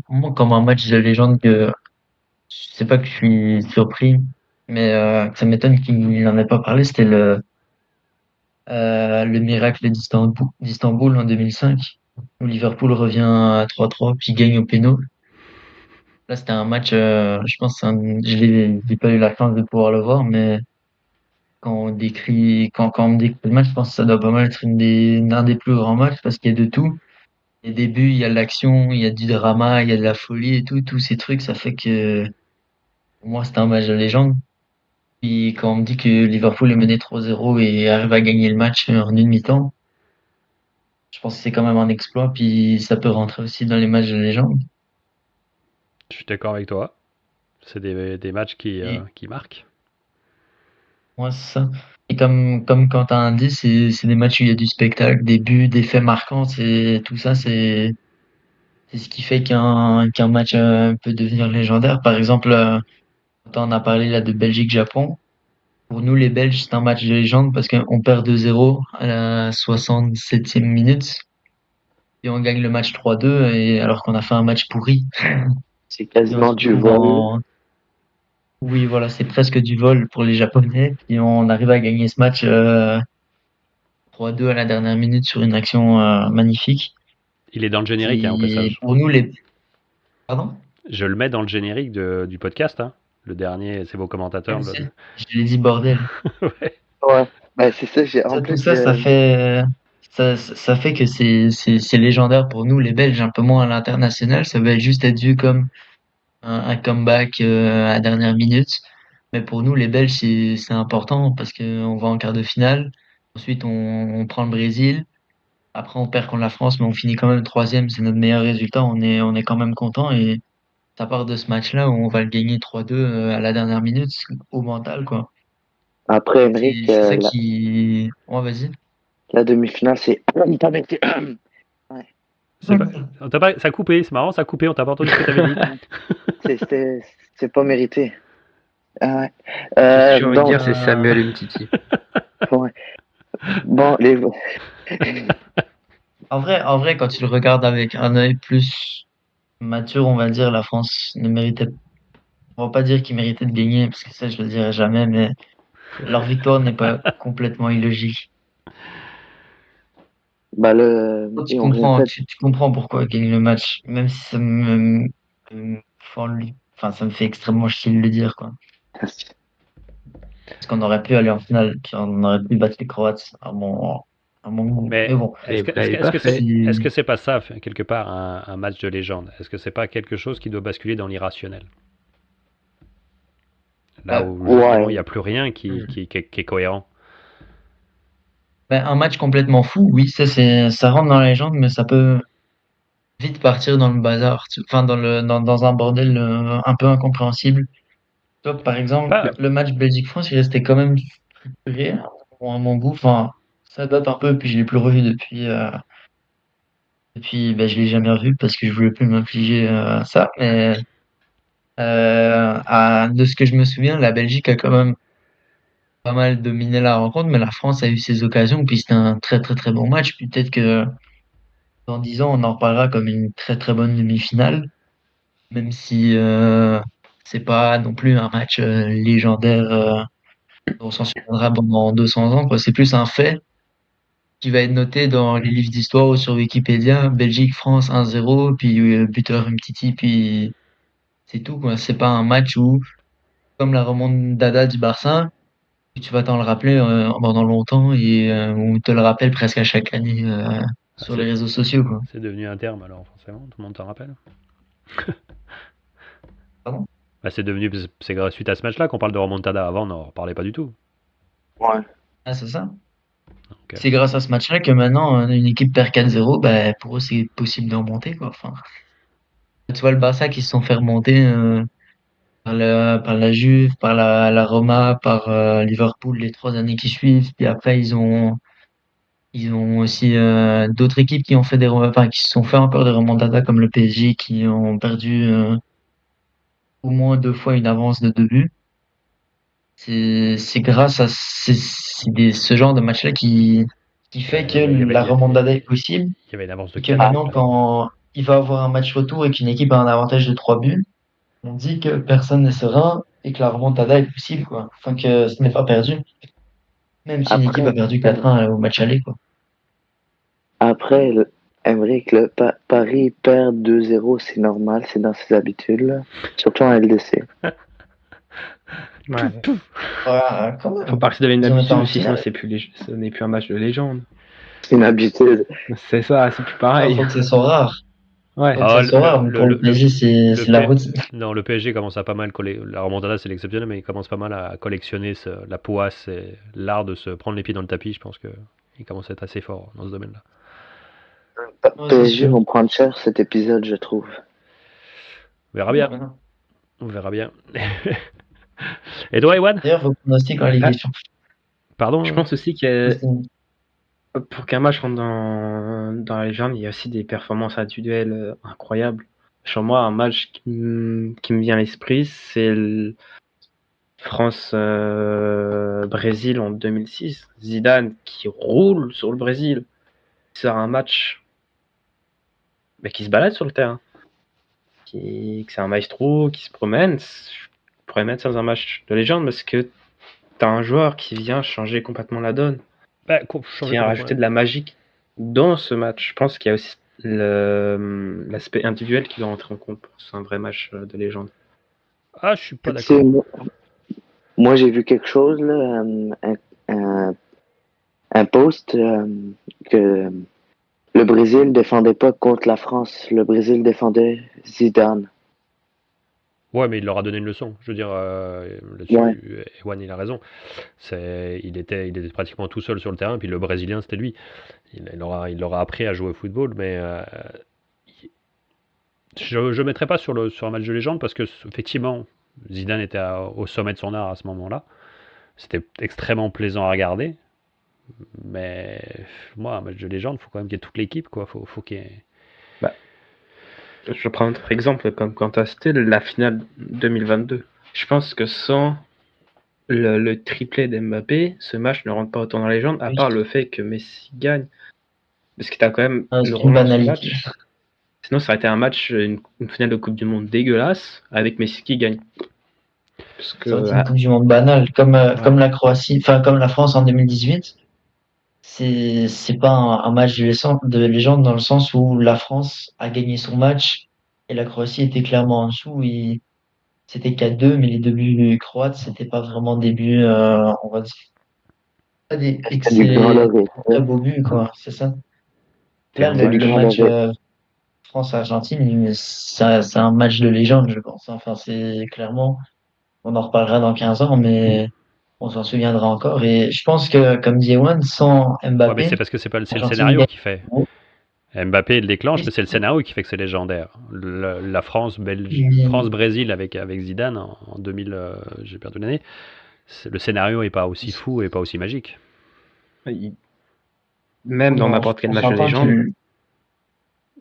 moi, comme un match de légende que je sais pas que je suis surpris, mais que ça m'étonne qu'il n'en ait pas parlé, c'était le miracle d'Istanbul en 2005, où Liverpool revient à 3-3 puis gagne au péno. Là, c'était un match, je pense, j'ai pas eu la chance de pouvoir le voir, mais quand on me décrit le match, je pense que ça doit pas mal être l'un des plus grands matchs parce qu'il y a de tout. Les débuts, il y a de l'action, il y a du drama, il y a de la folie et tout, tous ces trucs, ça fait que pour moi, c'était un match de légende. Puis quand on me dit que Liverpool est mené 3-0 et arrive à gagner le match en une mi-temps, je pense que c'est quand même un exploit, puis ça peut rentrer aussi dans les matchs de légende. Je suis d'accord avec toi. C'est des matchs qui marquent. Moi, c'est ça. Et comme Quentin a dit, c'est des matchs où il y a du spectacle, des buts, des faits marquants, tout ça, C'est ce qui fait qu'un match peut devenir légendaire. Par exemple, quand on a parlé là de Belgique-Japon, pour nous les Belges, c'est un match de légende parce qu'on perd 2-0 à la 67e minute et on gagne le match 3-2 et alors qu'on a fait un match pourri. C'est Et on quasiment se du retrouve vol. Oui, voilà, c'est presque du vol pour les Japonais. Et on arrive à gagner ce match 3-2 à la dernière minute sur une action magnifique. Il est dans le générique, hein, au Et passage. pour nous, les... Pardon? Je le mets dans le générique du podcast. Hein. Le dernier, c'est vos commentateurs. Je sais. Je l'ai dit bordel. Ouais. Ouais, bah, c'est ça, en Tout plus, ça, ça fait que c'est légendaire pour nous, les Belges, un peu moins à l'international. Ça va juste être vu comme un comeback à la dernière minute. Mais pour nous, les Belges, c'est important parce qu'on va en quart de finale. Ensuite, on prend le Brésil. Après, on perd contre la France, mais on finit quand même troisième. C'est notre meilleur résultat. On est quand même content. Et ça part de ce match-là où on va le gagner 3-2 à la dernière minute au mental, quoi. après, Emmerich, C'est ça qui... Ouais, vas-y. la demi-finale, c'est. T'as mérité. Ouais. Ça a coupé, c'est marrant, ça a coupé, on t'a pas entendu ce que t'avais dit. C'est pas mérité. Ah ouais. J'ai envie de Donc, dire, c'est Samuel Umtiti. ouais. Bon, les. En vrai, quand tu le regardes avec un œil plus mature, on va dire, la France ne méritait, on va pas dire qu'ils méritaient de gagner, parce que ça, je le dirai jamais, mais leur victoire n'est pas complètement illogique. Bah, Toi, ils ont rien fait. tu comprends pourquoi ils gagnent le match, même si enfin, ça me fait extrêmement chier de le dire, quoi. Parce qu'on aurait pu aller en finale, puis on aurait pu battre les Croates à mon goût. Mais Mais bon, est-ce que c'est pas ça, quelque part, un match de légende? Est-ce que c'est pas quelque chose qui doit basculer dans l'irrationnel? Là où justement il n'y a plus rien qui est cohérent. ben, un match complètement fou, oui, ça rentre dans la légende, mais ça peut vite partir dans le bazar, enfin dans un bordel un peu incompréhensible. Toi, par exemple, Pas, le match Belgique-France, il restait quand même structuré, à mon goût. Enfin, ça date un peu, puis je l'ai plus revu depuis, ben, je l'ai jamais revu parce que je voulais plus m'infliger ça. Mais de ce que je me souviens, la Belgique a quand même pas mal dominé la rencontre, mais la France a eu ses occasions, puis c'était un très très très bon match. Puis peut-être que dans 10 ans, on en reparlera comme une très très bonne demi-finale, même si c'est pas non plus un match légendaire dont on s'en souviendra pendant 200 ans, quoi. C'est plus un fait qui va être noté dans les livres d'histoire ou sur Wikipédia. Belgique-France 1-0, puis buteur Umtiti, puis c'est tout, quoi. C'est pas un match où, comme la remontada du Barça, tu vas t'en le rappeler pendant longtemps et on te le rappelle presque à chaque année sur les réseaux sociaux, quoi. c'est devenu un terme alors, forcément, tout le monde t'en rappelle. Pardon? Bah, c'est grâce suite à ce match-là qu'on parle de remontada. Avant, on n'en parlait pas du tout. Ouais. Ah, c'est ça. Donc, C'est grâce à ce match-là que maintenant une équipe perd 4-0, bah, pour eux c'est possible de remonter, quoi. Enfin, tu vois le Barça qui se sont fait remonter par la Juve, par la Roma, par Liverpool les 3 années qui suivent. Puis après ils ont aussi d'autres équipes qui ont fait enfin qui se sont fait encore des remontadas comme le PSG qui ont perdu au moins 2 fois une avance de 2 buts. C'est grâce à ce genre de match-là qui fait que la remontada est possible. il y avait une avance de Et que 4. maintenant, quand il va avoir un match retour et qu'une équipe a un avantage de 3 buts, on dit que personne n'est serein et que la remontada est possible, quoi. Enfin, que ce n'est pas perdu. Même si une équipe a perdu 4-1 au match aller, quoi. Après, Emmerich, Paris perd 2-0, c'est normal, c'est dans ses habitudes, là. Surtout en LDC. Ouais. Voilà, quand même. Faut pas que ça devienne une Ils ont été habitude en aussi, sinon finale. ce n'est plus un match de légende. C'est une habitude. C'est ça, c'est plus Il pareil. faut que ce soit rare. Ouais. Faut que ce soit rare, mais pour le PSG, c'est la routine. Non, le PSG commence à pas mal la remontada, c'est l'exceptionnel, mais il commence pas mal à collectionner la poisse et l'art de se prendre les pieds dans le tapis. Je pense qu'il commence à être assez fort dans ce domaine-là. Ouais, c'est PSG sûr. vont prendre cher cet épisode, je trouve. On verra bien. Ouais, non. On verra bien. Et toi, Ewan? D'ailleurs, vos pronostics en Ligue des Champions. Pardon? Je pense aussi qu'il y a... Pour qu'un match rentre dans la légende, il y a aussi des performances individuelles incroyables. Sur moi, un match qui me vient à l'esprit, c'est le France-Brésil en 2006. Zidane qui roule sur le Brésil. C'est un match qui se balade sur le terrain. Que c'est un maestro qui se promène. Je pourrais mettre ça dans un match de légende parce que t'as un joueur qui vient changer complètement la donne, Bah, qui vient rajouter de la magie dans ce match. Je pense qu'il y a aussi l'aspect individuel qui doit rentrer en compte. C'est un vrai match de légende. Ah, je suis pas Tu sais, d'accord. moi, j'ai vu quelque chose, là, un post que le Brésil défendait pas contre la France. Le Brésil défendait Zidane. Ouais, mais il leur a donné une leçon. Je veux dire, là-dessus, Ouais. Ewan, il a raison. Il était pratiquement tout seul sur le terrain, puis le Brésilien, c'était lui. Il leur a appris à jouer au football, mais je ne mettrais pas sur un match de légende parce que, effectivement, Zidane était au sommet de son art à ce moment-là. C'était extrêmement plaisant à regarder, mais moi, un match de légende, il faut quand même qu'il y ait toute l'équipe, quoi. Faut qu'il y ait... Je prends un autre exemple, comme quand t'as cité la finale 2022. Je pense que sans le triplé d'Mbappé, ce match ne rentre pas autant dans la légende, à Oui. part le fait que Messi gagne. Parce que t'as quand même C'est une une relance du banalité. match. Sinon, ça aurait été un match, une finale de Coupe du Monde dégueulasse, avec Messi qui gagne. Parce Ça aurait que, été une Coupe du Monde banale, comme ouais. comme la Croatie, enfin comme la France en 2018. C'est pas un match de légende dans le sens où la France a gagné son match et la Croatie était clairement en dessous. C'était 4-2, mais les deux buts croates, c'était pas vraiment des buts, on va dire, et que C'est du grand c'est levé. un très beau but, quoi. C'est ça. C'est Là, un C'est le, du le match. grand match levé. France-Argentine, c'est un match de légende, je pense. Enfin, c'est clairement, on en reparlera dans 15 ans, mais on s'en souviendra encore. Et je pense que, comme dit Ewan, sans Ouais, mais Mbappé, c'est parce que c'est le l'Argentine scénario gagne. qui fait. Mbappé le déclenche, Oui, mais c'est le scénario qui fait que c'est légendaire. La mais France-Brésil avec Zidane en 2000, j'ai perdu l'année. Le scénario est pas aussi fou et pas aussi magique. Même dans n'importe quel on match de s'entend légende, que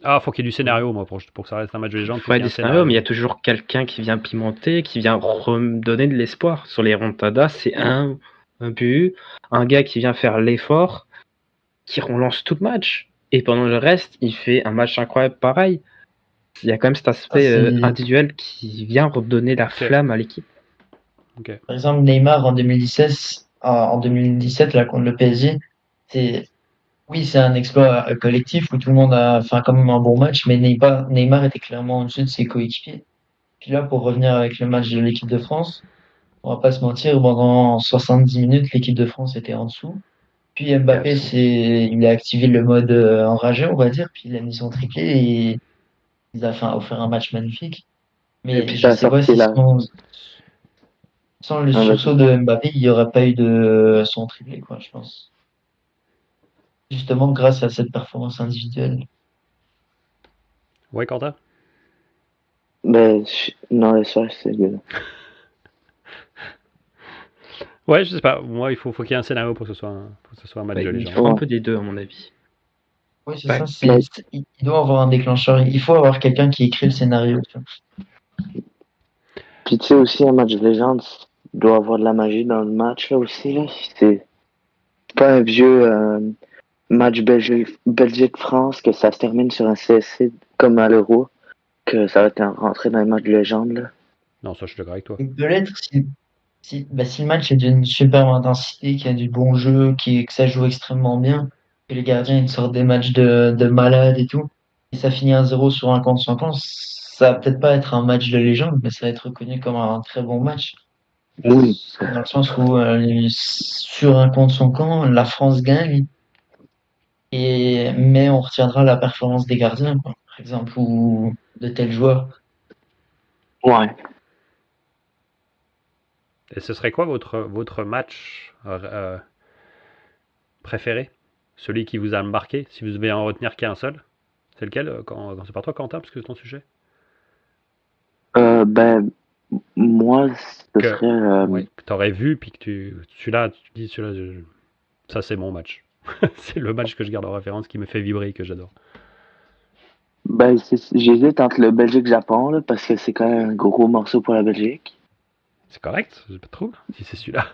Ah, faut qu'il y ait du scénario, moi, pour que ça reste un match de légende, il faut faut qu'il y ait des un scénarios, mais il y scénario. a toujours quelqu'un qui vient pimenter, qui vient redonner de l'espoir. Sur les remontadas, c'est un but, un gars qui vient faire l'effort, qui relance tout le match. Et pendant le reste, il fait un match incroyable pareil. Il y a quand même cet ça, aspect c'est, individuel qui vient redonner la Ok. flamme à l'équipe. Ok. par exemple, Neymar en 2017, en 2017, là, contre le PSG, c'est, oui, c'est un exploit collectif où tout le monde a fait quand même un bon match, mais Neymar était clairement au-dessus de ses coéquipiers. Puis là, pour revenir avec le match de l'équipe de France, on va pas se mentir, pendant 70 minutes, l'équipe de France était en dessous. Puis C'était Mbappé, absent. il a activé le mode enragé, on va dire, puis il a mis son triplé et il a offert un match magnifique. Et Mais puis je ça a sais pas sorti si là. sans le Ah, sursaut vas-y. de Mbappé, il y aurait pas eu de son triplé, quoi, je pense. Justement, grâce à cette performance individuelle. Ouais, Quentin. Non, ça, c'est bien. Ouais, je sais pas. Moi, faut qu'il y ait un scénario pour que ce soit un match de Il légende. faut un Ouais. peu des deux, à mon avis. Oui, c'est Ouais. ça, Mais il doit avoir un déclencheur. Il faut avoir quelqu'un qui écrit le scénario, tu vois. puis tu sais aussi, un match de légende, il doit avoir de la magie dans le match là aussi. Là. C'est pas un vieux match Belgique-France que ça se termine sur un CSC comme à l'Euro, que ça va être rentré dans les matchs de légende. Là. Non, ça, je suis d'accord avec toi. Et peut-être si le match est d'une superbe intensité, qu'il y a du bon jeu, que ça joue extrêmement bien, que les gardiens ils sortent des matchs de malade et tout, et ça finit 1-0 sur un contre 100 points, ça va peut-être pas être un match de légende, mais ça va être reconnu comme un très bon match. Oui. Dans le sens où sur un contre son camp, la France gagne, mais on retiendra la performance des gardiens, quoi, par exemple, ou de tels joueurs. Ouais. Et ce serait quoi votre match préféré? Celui qui vous a marqué? Si vous devez en retenir qu'un seul, c'est lequel? Quand c'est par toi, Quentin, parce que c'est ton sujet. Ben, moi, ce Que, serait. ouais, que t'aurais vu, puis que celui-là, tu dis, ça c'est mon match. C'est le match que je garde en référence qui me fait vibrer et que j'adore. Ben, j'hésite entre le Belgique-Japon, là, parce que c'est quand même un gros morceau pour la Belgique. C'est correct, j'ai pas de trouble, si c'est celui-là.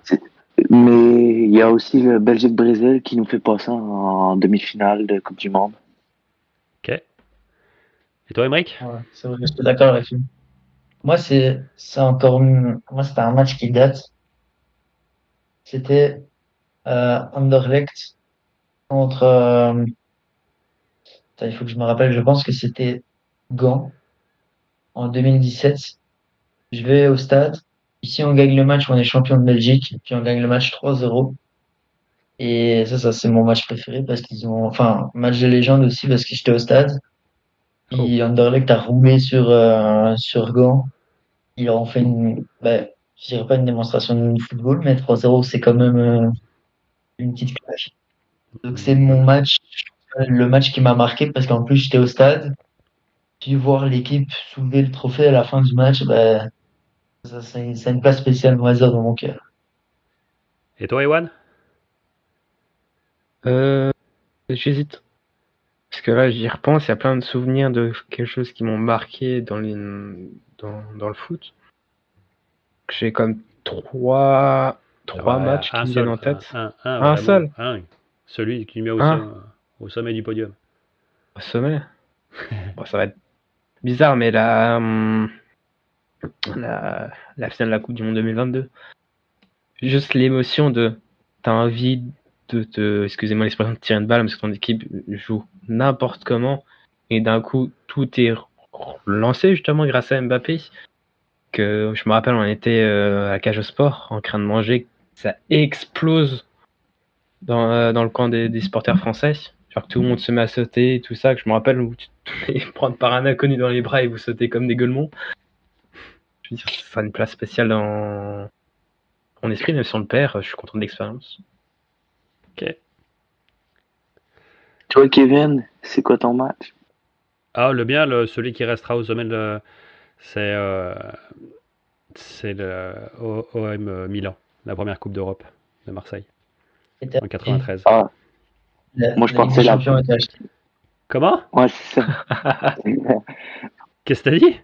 Mais il y a aussi le Belgique-Brésil qui nous fait passer en demi-finale de Coupe du Monde. Ok. Et toi, Emmerich? Ouais, c'est vrai que je suis d'accord avec lui. Moi, moi, c'était un match qui date. C'était Anderlecht contre. Attends, il faut que je me rappelle. Je pense que c'était Gand en 2017. Je vais au stade. Ici, on gagne le match, on est champion de Belgique. Puis on gagne le match 3-0. Et ça, c'est mon match préféré parce qu'ils ont. Enfin, match de légende aussi parce que j'étais au stade. Oh. Puis Anderlecht a roulé sur Gand. Ils leur ont fait je dirais pas une démonstration de football, mais 3-0, c'est quand même une petite claque. Donc c'est mon match, le match qui m'a marqué parce qu'en plus j'étais au stade, puis voir l'équipe soulever le trophée à la fin du match, c'est une place spéciale, on va dire, dans mon cœur. Et toi, Ewan? J'hésite. Parce que là, j'y repense, il y a plein de souvenirs de quelque chose qui m'ont marqué dans le foot. J'ai comme trois matchs qui Un me seul, viennent en tête. un Un vraiment, seul. celui qui met au sommet du podium. Au sommet. Bon, ça va être bizarre, mais la finale de la Coupe du Monde 2022. Juste l'émotion de t'as envie excusez-moi l'expression, de tirer une balle parce que ton équipe joue n'importe comment et d'un coup tout est lancé justement grâce à Mbappé. Que je me rappelle, on était à la cage au sport en train de manger, ça explose dans le camp des supporters français. Genre que tout le monde se met à sauter et tout ça, que je me rappelle où tu te fais prendre par un inconnu dans les bras et vous sautez comme des gueulemons. Je veux dire, ça a une place spéciale dans mon esprit, même si on le perd, je suis content de l'expérience. Ok. Toi, Kevin, c'est quoi ton match? Ah, celui qui restera au sommet, c'est le OM Milan, la première Coupe d'Europe de Marseille, en 93. Ah, moi, je La Ligue pensais des Champions a été achetée. Comment? Ouais, c'est ça. Qu'est-ce que t'as dit?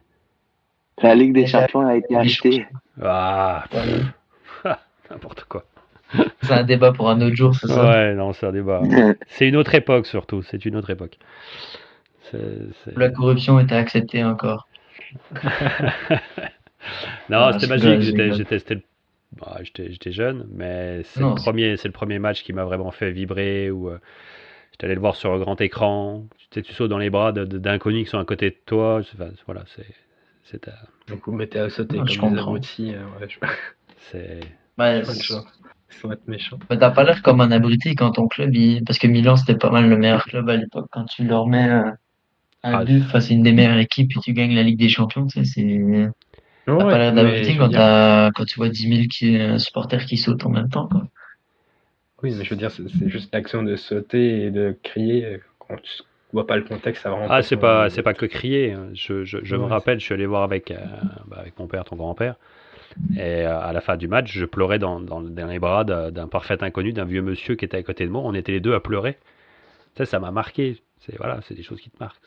La Ligue des Champions a été achetée. Ah, Ouais. n'importe quoi. C'est un débat pour un autre jour, c'est ça? Ouais, non, c'est un débat. C'est une autre époque surtout, c'est une autre époque. La corruption était acceptée encore. Non, Ah, c'était je magique. rigole, je J'étais jeune, mais c'est Non, le premier match qui m'a vraiment fait vibrer. Où j'étais allé le voir sur un grand écran. Tu sautes dans les bras d'inconnus qui sont à côté de toi. Enfin, voilà, c'est Donc vous mettez à sauter Ah, je comme des comprends. abrutis. c'est Ouais, Bonne chance. Ils sont être méchants. mais t'as pas l'air comme un abruti quand ton club, parce que Milan c'était pas mal le meilleur club à l'époque. Quand tu leur mets un Ah, but face à une des meilleures équipes et tu gagnes la Ligue des Champions, tu sais, t'as pas l'air mais d'abruti je veux dire, quand tu vois 10 000 supporters qui sautent en même temps, quoi. oui, mais je veux dire, c'est juste l'action de sauter et de crier. Quand tu vois pas le contexte, ça va vraiment c'est pas que crier. Je me Ouais, rappelle, je suis allé voir avec mon père, ton grand-père, et à la fin du match, je pleurais dans les bras d'un parfait inconnu, d'un vieux monsieur qui était à côté de moi. On était les deux à pleurer. Ça m'a marqué. C'est des choses qui te marquent.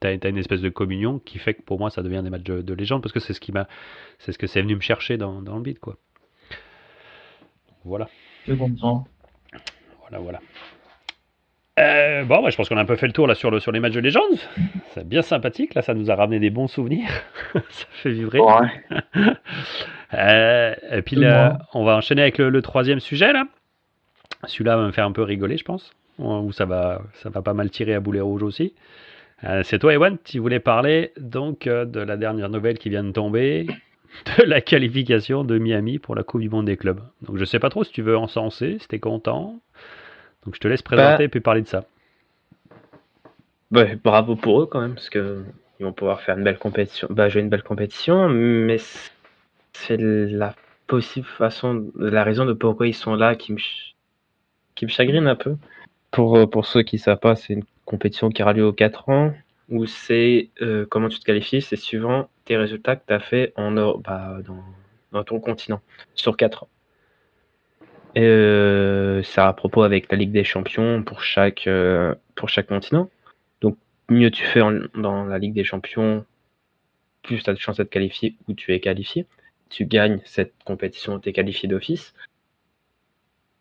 T'as une espèce de communion qui fait que pour moi ça devient des matchs de légende parce que c'est ce que c'est venu me chercher dans le beat, quoi. Voilà. Je comprends. Voilà. Bon, je pense qu'on a un peu fait le tour là sur les matchs de légende. C'est bien sympathique. Là, ça nous a ramené des bons souvenirs. Ça fait vibrer. Ouais. Et puis là, on va enchaîner avec le troisième sujet là. Celui-là va me faire un peu rigoler, je pense. Ou ça va pas mal tirer à boulet rouge aussi. C'est toi, Ewan, tu voulais parler donc de la dernière nouvelle qui vient de tomber, de la qualification de Miami pour la Coupe du Monde des clubs. Donc je sais pas trop si tu veux encenser, si t'es content. Donc je te laisse présenter et puis parler de ça. Bravo pour eux quand même, parce que ils vont pouvoir faire une belle compétition, jouer une belle compétition, mais c'est la possible façon, la raison de pourquoi ils sont là qui me chagrine un peu. Pour ceux qui ne savent pas, c'est une compétition qui aura lieu aux 4 ans, où c'est comment tu te qualifies, c'est suivant tes résultats que tu as fait dans ton continent, sur 4 ans. Et c'est à propos avec la Ligue des Champions pour chaque continent. Donc, mieux tu fais dans la Ligue des Champions, plus tu as de chances d'être qualifié ou tu es qualifié. Tu gagnes cette compétition, tu es qualifié d'office.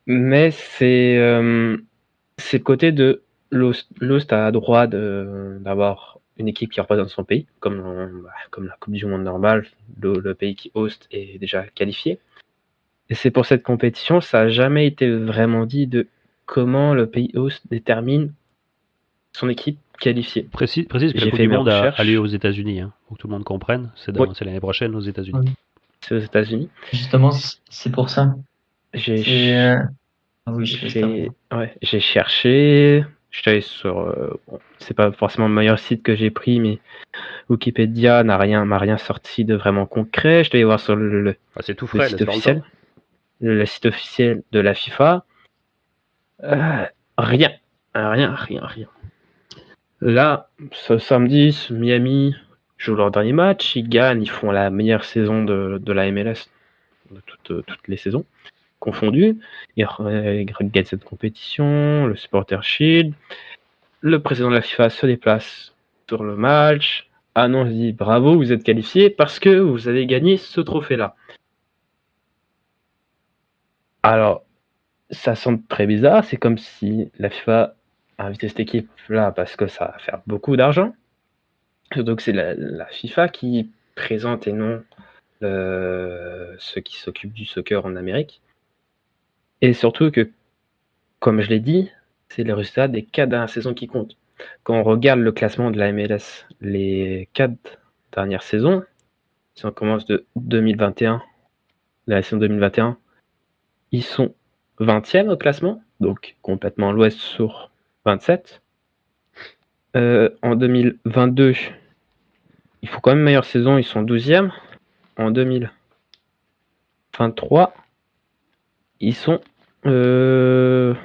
Mais c'est le côté de l'host a droit d'avoir une équipe qui représente son pays, comme la Coupe du Monde normale, le pays qui host est déjà qualifié. Et c'est pour cette compétition, ça n'a jamais été vraiment dit de comment le pays host détermine son équipe qualifiée. Précise que la J'ai Coupe fait du mes Monde a recherches. lieu aux États-Unis, hein, pour que tout le monde comprenne. C'est Oui. l'année prochaine aux États-Unis. Oui. C'est aux États-Unis. Justement, c'est pour ça. J'ai C'est, Ah oui, je laisse terminer. j'ai cherché. Je suis allé sur. Bon, c'est pas forcément le meilleur site que j'ai pris, mais Wikipédia m'a rien sorti de vraiment concret. Je suis allé voir sur le C'est tout le frais, site laisse-leur le officiel. temps. Le site officiel de la FIFA. Rien. Là, ce samedi, Miami joue leur dernier match. Ils gagnent, ils font la meilleure saison de la MLS de toutes les saisons confondues. Ils gagnent cette compétition, le Supporter Shield. Le président de la FIFA se déplace sur le match. Annonce dit bravo, vous êtes qualifié parce que vous avez gagné ce trophée-là. Alors, ça semble très bizarre. C'est comme si la FIFA a invité cette équipe-là parce que ça va faire beaucoup d'argent. Donc c'est la FIFA qui présente et non ceux qui s'occupent du soccer en Amérique. Et surtout que, comme je l'ai dit, c'est le résultat des 4 dernières saisons qui comptent. Quand on regarde le classement de la MLS, les 4 dernières saisons, si on commence de 2021, la saison 2021, ils sont 20e au classement, donc complètement à l'ouest sur 27. En 2022, ils font quand même meilleure saison, ils sont 12e. En 2023, ils sont 27e.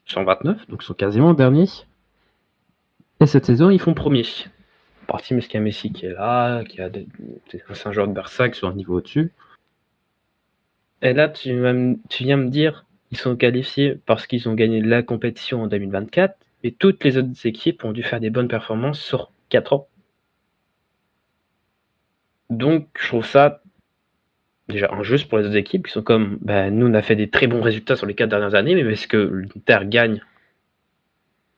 Ils sont 29, donc ils sont quasiment derniers. Et cette saison, ils font premier. Parti parce qu'il y a Messi qui est là, qui a des anciens joueurs de Barça qui sont un niveau au-dessus. Et là, tu viens me dire ils sont qualifiés parce qu'ils ont gagné la compétition en 2024 et toutes les autres équipes ont dû faire des bonnes performances sur 4 ans. Donc, je trouve ça déjà injuste pour les autres équipes qui sont comme nous, on a fait des très bons résultats sur les 4 dernières années, mais est-ce que l'Inter gagne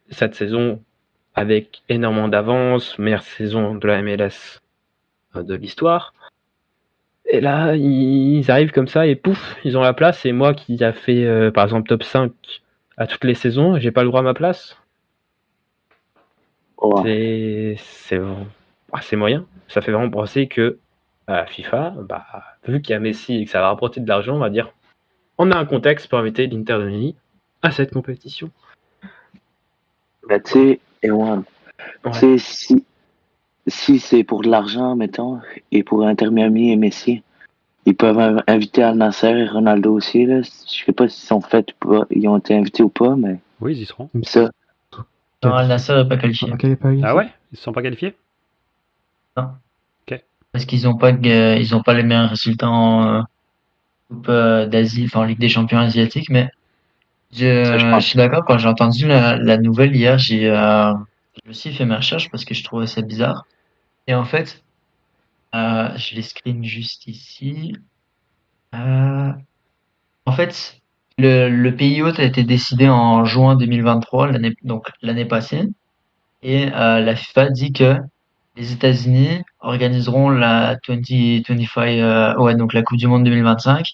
cette saison avec énormément d'avance, meilleure saison de la MLS de l'histoire. Et là, ils arrivent comme ça et pouf, ils ont la place. Et moi qui a fait, par exemple, top 5 à toutes les saisons, j'ai pas le droit à ma place. Oh. C'est moyen. Ça fait vraiment penser que FIFA, vu qu'il y a Messi et que ça va rapporter de l'argent, on va dire on a un contexte pour inviter l'Inter de Miami à cette compétition. Tu sais, Ewan, tu sais, si c'est pour de l'argent, mettons, et pour Inter Miami et Messi, ils peuvent inviter Al Nasser et Ronaldo aussi, là. Je sais pas s'ils sont faits ou pas, ils ont été invités ou pas, mais. Oui, ils y seront. Ça. Non, Al Nassr n'est pas qualifié. Ah ouais? Ils se sont pas qualifiés? Non. Ok. Parce qu'ils n'ont pas les meilleurs résultats en Coupe d'Asie, enfin en Ligue des Champions asiatiques, mais je suis d'accord, quand j'ai entendu la nouvelle hier, j'ai aussi fait mes recherches parce que je trouvais ça bizarre. Et en fait, je les screen juste ici. En fait, le pays hôte a été décidé en juin 2023, l'année passée. Et la FIFA dit que les États-Unis organiseront la 2025, donc la Coupe du Monde 2025.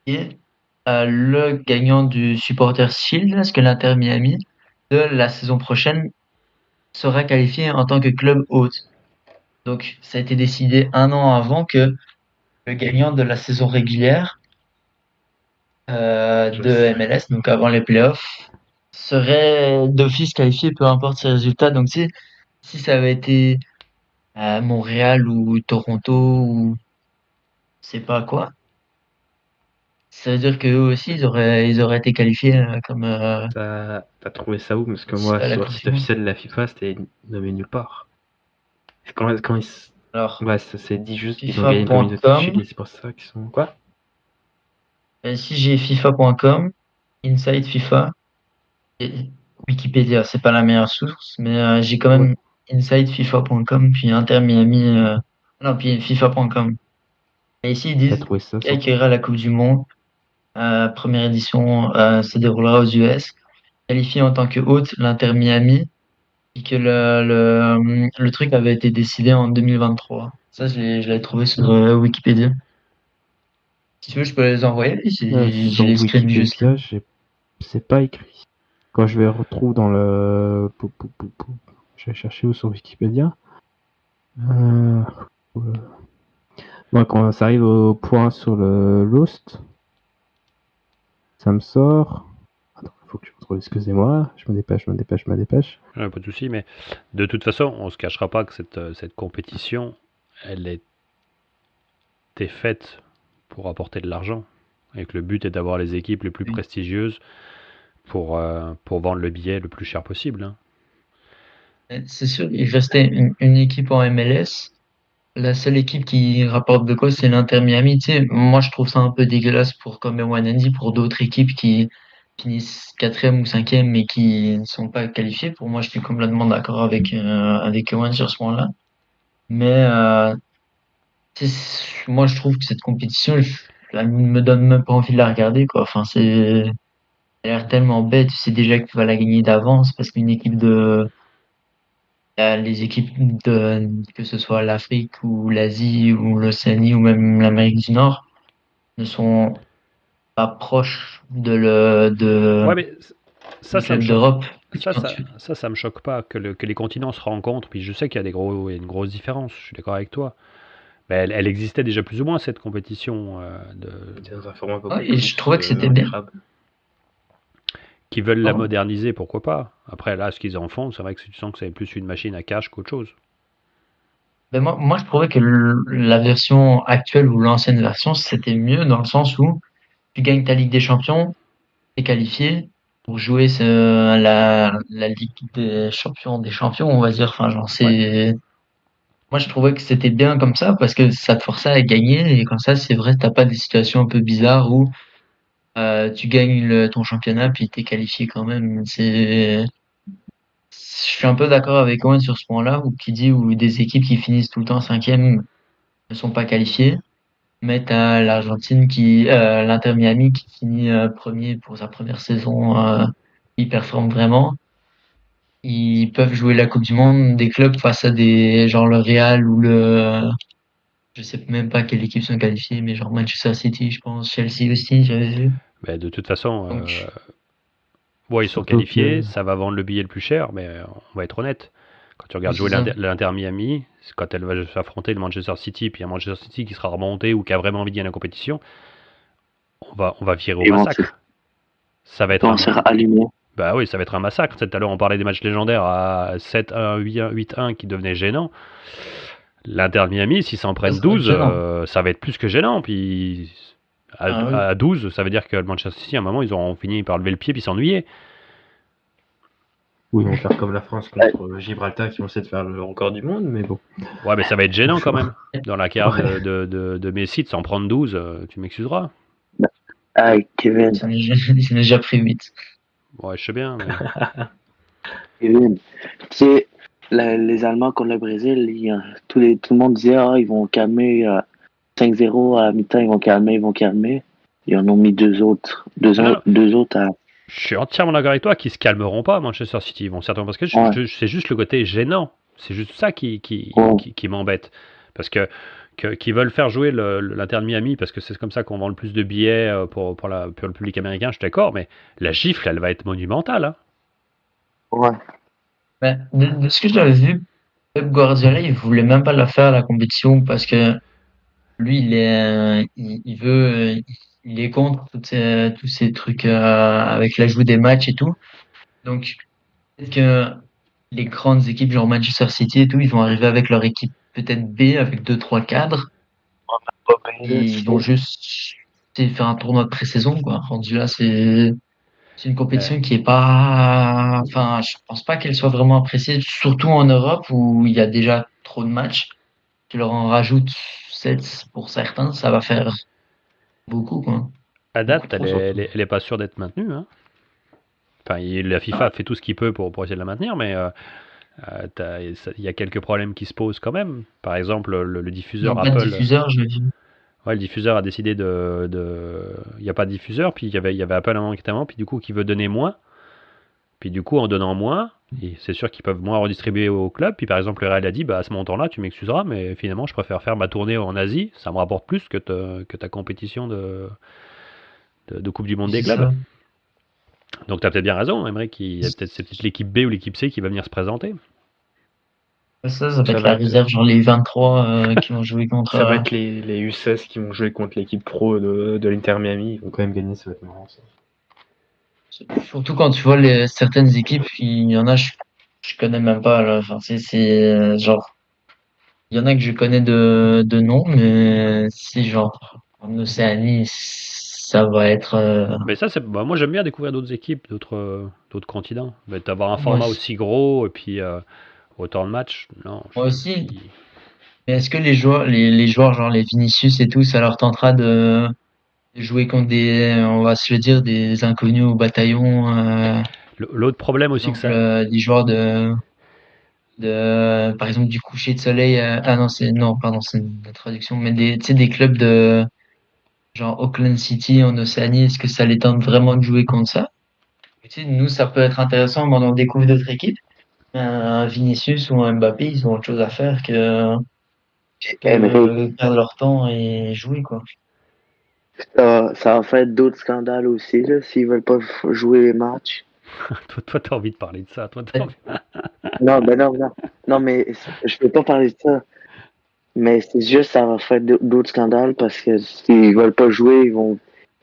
Et le gagnant du Supporters Shield, parce que l'Inter Miami, de la saison prochaine, sera qualifié en tant que club hôte. Donc, ça a été décidé un an avant que le gagnant de la saison régulière de MLS, donc avant les playoffs, serait d'office qualifié, peu importe ses résultats. Donc, si ça avait été à Montréal ou Toronto ou c'est pas quoi, ça veut dire qu'eux aussi, ils auraient été qualifiés comme T'as trouvé ça où? Parce que moi, à la sur le Coupe site du Monde. officiel de la FIFA, c'était nommé nulle part. Quand ils... Alors, Ouais, ça c'est dit juste qu'ils ont gagné le FIFA.com. communauté Shield, c'est pour ça qu'ils sont... Quoi? Si j'ai FIFA.com, Inside FIFA et Wikipédia, c'est pas la meilleure source, mais j'ai quand même Inside FIFA.com, puis Inter Miami, non, puis FIFA.com. Et ici, ils T'as disent trouvé ça qui sur... accueillera la Coupe du Monde. Première édition se déroulera aux US. Qualifié en tant que hôte, l'Inter Miami, et que le truc avait été décidé en 2023. Ça, je l'ai trouvé sur Wikipédia. Si tu veux, je peux les envoyer. J'ai Sur les screens juste là. Wikipédia, c'est pas écrit. Quand je vais retrouver dans le... Je vais chercher où sur Wikipédia. Euh... Moi, quand ça arrive au point sur le Lost, ça me sort... Attends, il faut que je retrouve, excusez-moi. Je me dépêche. Pas de souci, mais de toute façon, on se cachera pas que cette compétition, elle était faite pour apporter de l'argent. Et que le but est d'avoir les équipes les plus prestigieuses pour vendre le billet le plus cher possible. Hein. C'est sûr, il restait une équipe en MLS. La seule équipe qui rapporte de quoi, c'est l'Inter Miami. Tu sais, moi, je trouve ça un peu dégueulasse pour comme Wanandi, pour d'autres équipes qui finissent quatrième ou cinquième mais qui ne sont pas qualifiées. Pour moi, je suis complètement d'accord avec Owen sur ce point-là. Mais moi, je trouve que cette compétition, elle me donne même pas envie de la regarder, quoi. Enfin, elle a l'air tellement bête. Tu sais déjà que tu vas la gagner d'avance parce qu'une équipe les équipes que ce soit l'Afrique ou l'Asie ou l'Océanie ou même l'Amérique du Nord, ne sont pas proches Ouais, mais ça, du ça me club choque. d'Europe. Ça me choque pas que les continents se rencontrent. Puis je sais qu'il y a il y a une grosse différence. Je suis d'accord avec toi. Mais elle existait déjà plus ou moins cette compétition C'est dans un format beaucoup Et je plus trouvais que c'était bien. agréable. qui veulent la moderniser, pourquoi pas. Après, là, ce qu'ils en font, c'est vrai que tu sens que c'est plus une machine à cash qu'autre chose. Ben moi, je trouvais que la version actuelle ou l'ancienne version, c'était mieux dans le sens où tu gagnes ta Ligue des Champions, t'es qualifié pour jouer la Ligue des champions, on va dire. Enfin, genre, moi, je trouvais que c'était bien comme ça parce que ça te forçait à gagner et comme ça, c'est vrai, t'as pas des situations un peu bizarres où tu gagnes ton championnat puis t'es qualifié quand même. Je suis un peu d'accord avec Owen sur ce point-là qui dit où des équipes qui finissent tout le temps cinquième ne sont pas qualifiées. Mais t'as l'Inter Miami qui finit premier pour sa première saison. Il performe vraiment. Ils peuvent jouer la Coupe du Monde des clubs face à des genre le Real ou je sais même pas quelle équipe sont qualifiées, mais genre Manchester City, je pense, Chelsea aussi, j'avais vu. Mais de toute façon, Donc, ils sont Surtout qualifiés, que- ça va vendre le billet le plus cher, mais on va être honnête. Quand tu regardes c'est jouer ça. l'Inter Miami, quand elle va s'affronter le Manchester City, puis un Manchester City qui sera remonté ou qui a vraiment envie de gagner la compétition, on va virer au Ils vont massacre. Ça va être vont se faire allumer. Bah oui, ça va être un massacre. Tout à l'heure, on parlait des matchs légendaires à 7-1, 8-1, 8-1 qui devenaient gênants. L'Inter de Miami, s'ils s'en prennent Ça va être 12, gênant. ça va être plus que gênant. Puis Ah oui. à 12, ça veut dire que le Manchester City, à un moment, ils auront fini par lever le pied puis s'ennuyer. Oui, ils vont faire comme la France contre Gibraltar qui vont essayer de faire le record du monde, mais bon. Ouais, mais ça va être gênant quand même. Dans la carrière de Messi, de s'en prendre 12, tu m'excuseras. Ah, Kevin, J'en ai déjà pris 8. Ouais, je sais bien. Mais... Kevin. Tu sais, les Allemands contre le Brésil, tout le monde disait ils vont calmer 5-0 à la mi-temps, ils vont calmer. Ils en ont mis deux autres à. Je suis entièrement d'accord avec toi qu'ils se calmeront pas, Manchester City. Ils vont certainement parce que c'est juste le côté gênant. C'est juste ça qui m'embête. Parce que qu'ils veulent faire jouer l'Inter de Miami parce que c'est comme ça qu'on vend le plus de billets pour le public américain, je suis d'accord, mais la gifle, elle va être monumentale. Hein. Ouais. Mais de ce que j'avais vu, Pep Guardiola, il voulait même pas la faire la compétition parce que lui, il est contre tous ces trucs avec l'ajout des matchs et tout. Donc peut-être que les grandes équipes genre Manchester City et tout, ils vont arriver avec leur équipe peut-être B avec 2-3 cadres. Ils vont juste faire un tournoi de pré-saison, quoi. Rendu là, c'est une compétition qui est pas, enfin, je pense pas qu'elle soit vraiment appréciée, surtout en Europe où il y a déjà trop de matchs. Tu leur en rajoutes 7 pour certains, ça va faire beaucoup, quoi. À date, Beaucoup trop, elle est pas sûre d'être maintenue. Hein. Enfin, la FIFA fait tout ce qu'il peut pour essayer de la maintenir, mais il y a quelques problèmes qui se posent quand même. Par exemple, le Ils n'ont diffuseur pas de Apple. diffuseur, je l'ai vu. Ouais, le diffuseur a décidé il n'y a pas de diffuseur, puis il y avait Apple à un moment qui était avant, puis du coup qui veut donner moins. Puis du coup, en donnant moins, et c'est sûr qu'ils peuvent moins redistribuer au club. Puis par exemple, le Real a dit, bah à ce montant-là, tu m'excuseras, mais finalement, je préfère faire ma tournée en Asie, ça me rapporte plus que ta compétition de Coupe du Monde des C'est clubs. ça. Donc tu as peut-être bien raison, Emery, c'est peut-être l'équipe B ou l'équipe C qui va venir se présenter. Ça Ça va être va la être- réserve, genre les 23 qui vont jouer contre. Ça va être les U16 qui vont jouer contre l'équipe pro de l'Inter Miami. Ils vont quand même gagner, ça va être marrant ça. Surtout quand tu vois certaines équipes, il y en a, je connais même pas, là. Enfin, genre, il y en a que je connais de nom, mais c'est genre, en Océanie, ça va être, Mais ça, moi j'aime bien découvrir d'autres équipes, d'autres continents. Mais d'avoir un moi format aussi. aussi gros et puis autant de matchs, non. Moi aussi. Mais est-ce que les joueurs, genre les Vinicius et tout, ça leur tentera de jouer contre on va se le dire, des inconnus au bataillon, L'autre problème par aussi que exemple, ça. des joueurs par exemple, du coucher de soleil, non, pardon, c'est une traduction, mais tu sais, des clubs genre Auckland City en Océanie, est-ce que ça les tente vraiment de jouer contre ça? Tu sais, nous, ça peut être intéressant, mais on découvre d'autres équipes. Un Vinicius ou un Mbappé, ils ont autre chose à faire Emery, que perdre leur temps et jouer, quoi. ça va faire d'autres scandales aussi, là, s'ils veulent pas jouer les matchs. Toi, t'as envie de parler de ça. Toi, Non, ben non, non. Non, mais je peux pas parler de ça. Mais c'est juste, ça va faire d'autres scandales parce que s'ils veulent pas jouer,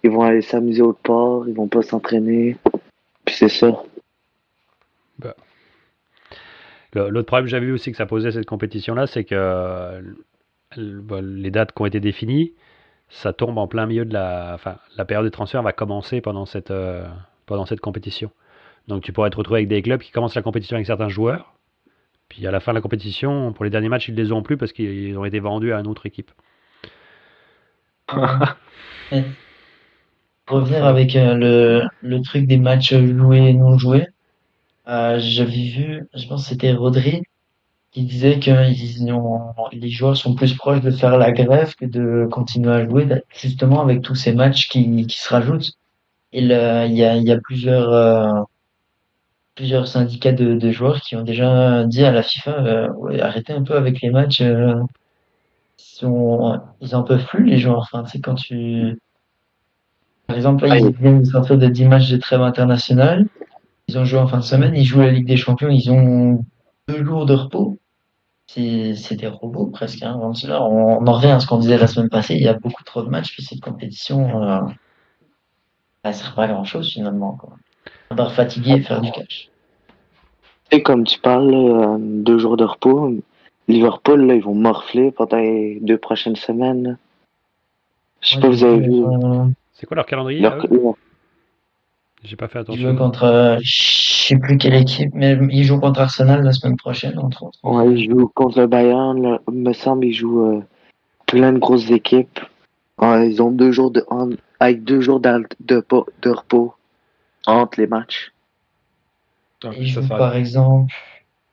ils vont aller s'amuser autre part, ils vont pas s'entraîner. Puis c'est ça. L'autre problème que j'avais vu aussi que ça posait cette compétition-là, c'est que les dates qui ont été définies, ça tombe en plein milieu enfin, la période de transfert va commencer pendant cette compétition. Donc tu pourrais te retrouver avec des clubs qui commencent la compétition avec certains joueurs, puis à la fin de la compétition, pour les derniers matchs, ils ne les ont plus parce qu'ils ont été vendus à une autre équipe. Mais revenir avec le truc des matchs joués et non joués. J'avais vu, je pense que c'était Rodri qui disait que les joueurs sont plus proches de faire la grève que de continuer à jouer, justement avec tous ces matchs qui se rajoutent. Et il y a plusieurs syndicats de joueurs qui ont déjà dit à la FIFA, ouais, arrêtez un peu avec les matchs. Ils en peuvent plus, les joueurs. Enfin, tu sais, par exemple, là, ils viennent de sortir de 10 matchs de trêve internationale. Ils ont joué en fin de semaine, ils jouent la Ligue des Champions, ils ont 2 jours de repos. C'est des robots presque. Hein. Là, on en revient à ce qu'on disait la semaine passée, il y a beaucoup trop de matchs, puis cette compétition, elle sert pas à grand chose finalement, quoi. À part fatiguer et faire du cash. Et comme tu parles, là, 2 jours de repos, Liverpool, là, ils vont morfler pendant les 2 prochaines semaines. Là. Je sais pas, vous avez vu. C'est quoi leur calendrier Leur- là, eux J'ai pas fait Ils jouent attention. contre, je sais plus quelle équipe, mais ils jouent contre Arsenal la semaine prochaine, entre autres. Ouais, ils jouent contre le Bayern. Là, il me semble ils jouent plein de grosses équipes. Ouais, ils ont 2 jours avec 2 jours de repos entre les matchs. Donc, Ils ça, jouent ça, par exemple,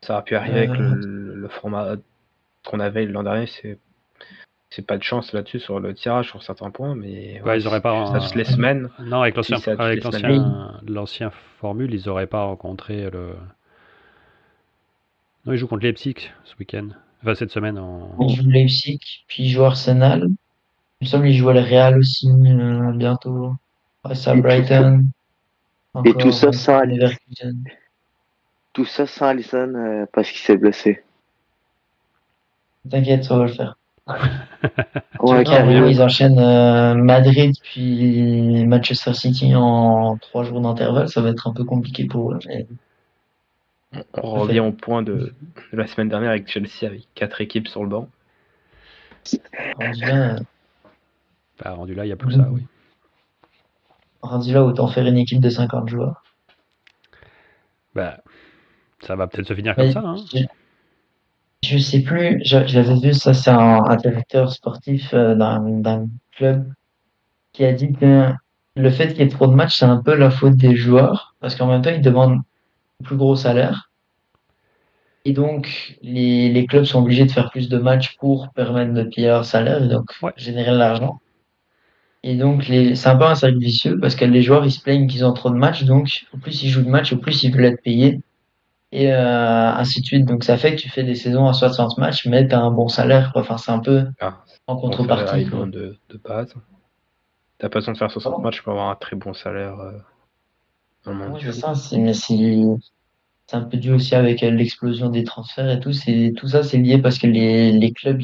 ça a pu arriver avec euh, le format qu'on avait l'an dernier. C'est pas de chance là-dessus sur le tirage sur certains points, mais Ouais, ils auraient pas. ça toutes les semaines. Non, avec Si c'est à toutes avec les semaines. l'ancien formule, ils auraient pas rencontré le. Non, ils jouent contre Leipzig ce week-end. Enfin, cette semaine ils jouent Leipzig, puis ils jouent Arsenal. Il me semble qu'ils jouent à le Real aussi, bientôt. Ouais, ça, Brighton. Et tout Encore, ça sans Leverkusen. Alisson parce qu'il s'est blessé. T'inquiète, ça va le faire. Ouais, Carrément, ils enchaînent Madrid puis Manchester City en 3 jours d'intervalle. Ça va être un peu compliqué pour eux. Mais On revient au point de la semaine dernière avec Chelsea avec 4 équipes sur le banc. rendu là, rendu là, il n'y a plus que ça, oui. autant faire une équipe de 50 joueurs. Bah, ça va peut-être se finir comme Mais ça. Hein. je sais plus, j'avais vu ça, c'est un directeur sportif d'un club qui a dit que le fait qu'il y ait trop de matchs, c'est un peu la faute des joueurs, parce qu'en même temps, ils demandent un plus gros salaire. Et donc, les clubs sont obligés de faire plus de matchs pour permettre de payer leur salaire et donc Ouais. générer de l'argent. Et donc, c'est un peu un cercle vicieux parce que les joueurs, ils se plaignent qu'ils ont trop de matchs. Donc, au plus ils jouent de matchs, au plus ils veulent être payés. Et ainsi de suite. Donc, ça fait que tu fais des saisons à 60 matchs, mais tu as un bon salaire, quoi. Enfin, c'est un peu Ah, en bon salaire, contrepartie, il quoi. demande de base. T'as pas besoin de faire 60 Pardon. matchs pour avoir un très bon salaire dans le monde Ouais, du c'est foot. ça. Mais c'est un peu dû aussi avec l'explosion des transferts et tout. Tout ça, c'est lié parce que les clubs,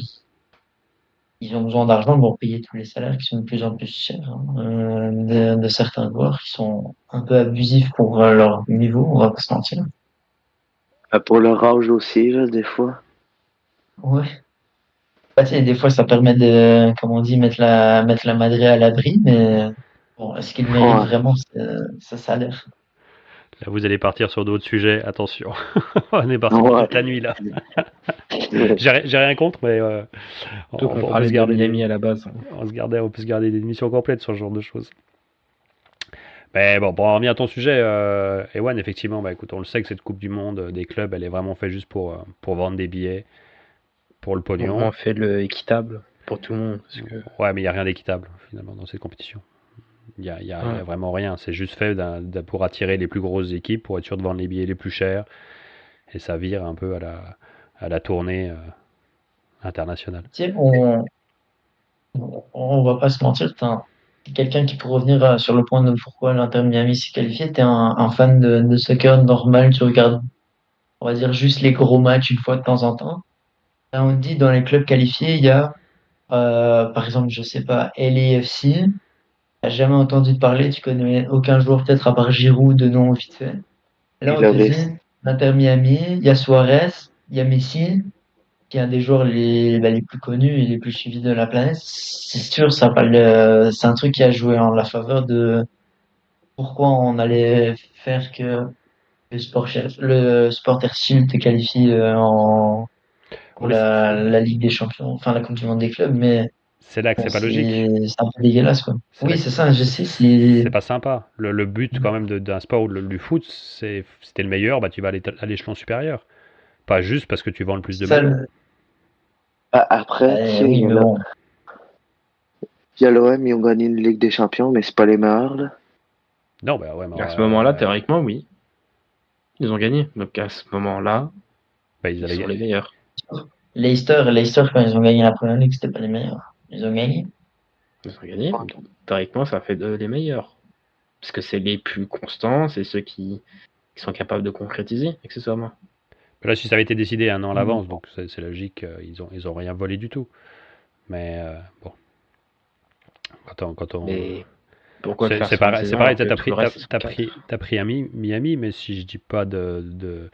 ils ont besoin d'argent pour payer tous les salaires qui sont de plus en plus chers, hein, de certains joueurs qui sont un peu abusifs pour leur niveau, on va pas se mentir. Pour leur âge aussi, là, des fois. Ouais. Bah, tu sais, des fois, ça permet de, comme on dit, mettre la madré à l'abri, mais bon, est-ce qu'il mérite Ouais. vraiment ça salaire? Là, vous allez partir sur d'autres sujets. Attention. On est parti pour Ouais. toute la nuit, là. J'ai rien contre, mais Surtout qu'on on peut parlait se de garder Miami à la base. on peut se garder des émissions complètes sur ce genre de choses. Mais bon, pour en revenir à ton sujet, Ewan, effectivement, bah, écoute, on le sait que cette Coupe du Monde des clubs, elle est vraiment faite juste pour vendre des billets, pour le Au pognon. moins, on fait le équitable pour tout le monde. Parce que... Ouais, mais il n'y a rien d'équitable, finalement, dans cette compétition. Il n'y a, y a Ouais. vraiment rien. C'est juste fait pour attirer les plus grosses équipes, pour être sûr de vendre les billets les plus chers. Et ça vire un peu à la tournée internationale. Tu sais, on va pas se mentir, t'es quelqu'un qui, pour revenir sur le point de pourquoi l'Inter Miami s'est qualifié, t'es un fan de soccer normal, tu regardes, on va dire, juste les gros matchs une fois de temps en temps. Là, on dit dans les clubs qualifiés, il y a, par exemple, je sais pas, LAFC, t'as jamais entendu parler, tu connais aucun joueur peut-être à part Giroud de nom vite fait. Là, Il on te avait. dit, l'Inter Miami, il y a Suarez, il y a Messi, qui est un des joueurs les plus connus et les plus suivis de la planète. C'est sûr, c'est un truc qui a joué en la faveur de pourquoi on allait faire que le Supporters Shield te qualifie pour Oui, la Ligue des Champions, enfin la Coupe du Monde des clubs, mais c'est là que bon, c'est pas logique. c'est un peu dégueulasse, quoi. C'est là Oui, que c'est ça, je sais, c'est, c'est pas sympa. Le but quand même d'un sport du foot, si t'es le meilleur, bah tu vas aller à l'échelon supérieur. Pas juste parce que tu vends le plus de ça, maillots. Après, tu sais, oui, mais bon. il y a l'OM, ils ont gagné une Ligue des Champions, mais c'est pas les meilleurs, là. Non, bah ouais, mais À ce moment-là, théoriquement, oui. Ils ont gagné. Donc à ce moment-là, bah, ils sont les meilleurs. Leicester, quand ils ont gagné la première ligue, c'était pas les meilleurs. Ils ont gagné. Ils ont gagné. Donc, théoriquement, ça fait d'eux les meilleurs. Parce que c'est les plus constants, c'est ceux qui sont capables de concrétiser, accessoirement. Là, si ça avait été décidé un an à l'avance, donc c'est logique, ils ont rien volé du tout. Mais bon, quand on Mais pourquoi faire c'est sur une pareil, saison t'as alors que tout pris, le reste, ils sont quatre t'as pris Miami, mais si je dis pas de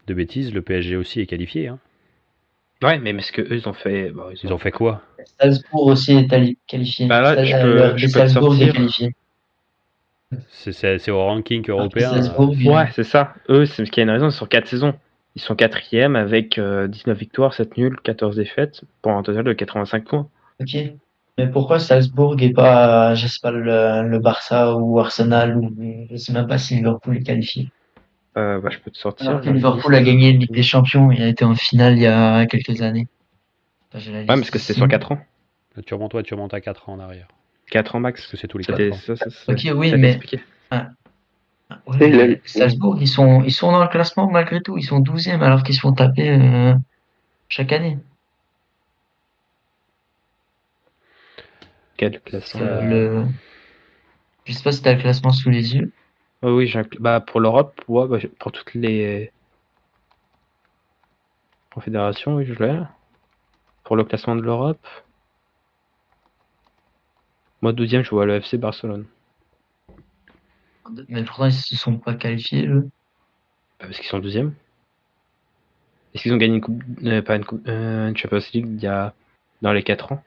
bêtises, le PSG aussi est qualifié. Hein. Ouais, mais est-ce que eux ils ont fait Ils ont fait quoi? Salzbourg aussi est qualifié. Bah là, Le RB je peux te Salzbourg est sortir. qualifié. C'est au ranking RB européen. Salzbourg, Ouais, c'est ça. Eux, c'est qu'il y a une raison, c'est sur 4 saisons. Ils sont 4e avec 19 victoires, 7 nuls, 14 défaites, pour un total de 85 points. ok. Mais pourquoi Salzbourg et pas, je sais pas, le Barça ou Arsenal ou je sais même pas si Liverpool est qualifié. Bah, je peux te sortir. Alors que j'ai la Liverpool a liste. gagné une Ligue des Champions, il a été en finale il y a quelques années. Enfin, j'ai la Ouais, liste parce que c'était ici. sur 4 ans. Tu remontes à 4 ans en arrière. 4 ans Parce max. que c'est tous les C'était 4 ans. ça, Ok, oui, ça mais t'expliquait. ouais, Et mais Salzbourg, ils sont dans le classement malgré tout. Ils sont 12e alors qu'ils se font taper chaque année. Quel classement Je sais pas si t'as le classement sous les yeux. Oui, bah, pour l'Europe, ouais, bah, pour toutes les confédérations, oui, je l'ai. Pour le classement de l'Europe, moi 12e, je vois le FC Barcelone. Mais pourtant, ils se sont pas qualifiés, eux. Bah, parce qu'ils sont 12e. Est-ce qu'ils ont gagné une coupe, pas une coupe, une Champions League il y a dans les 4 ans?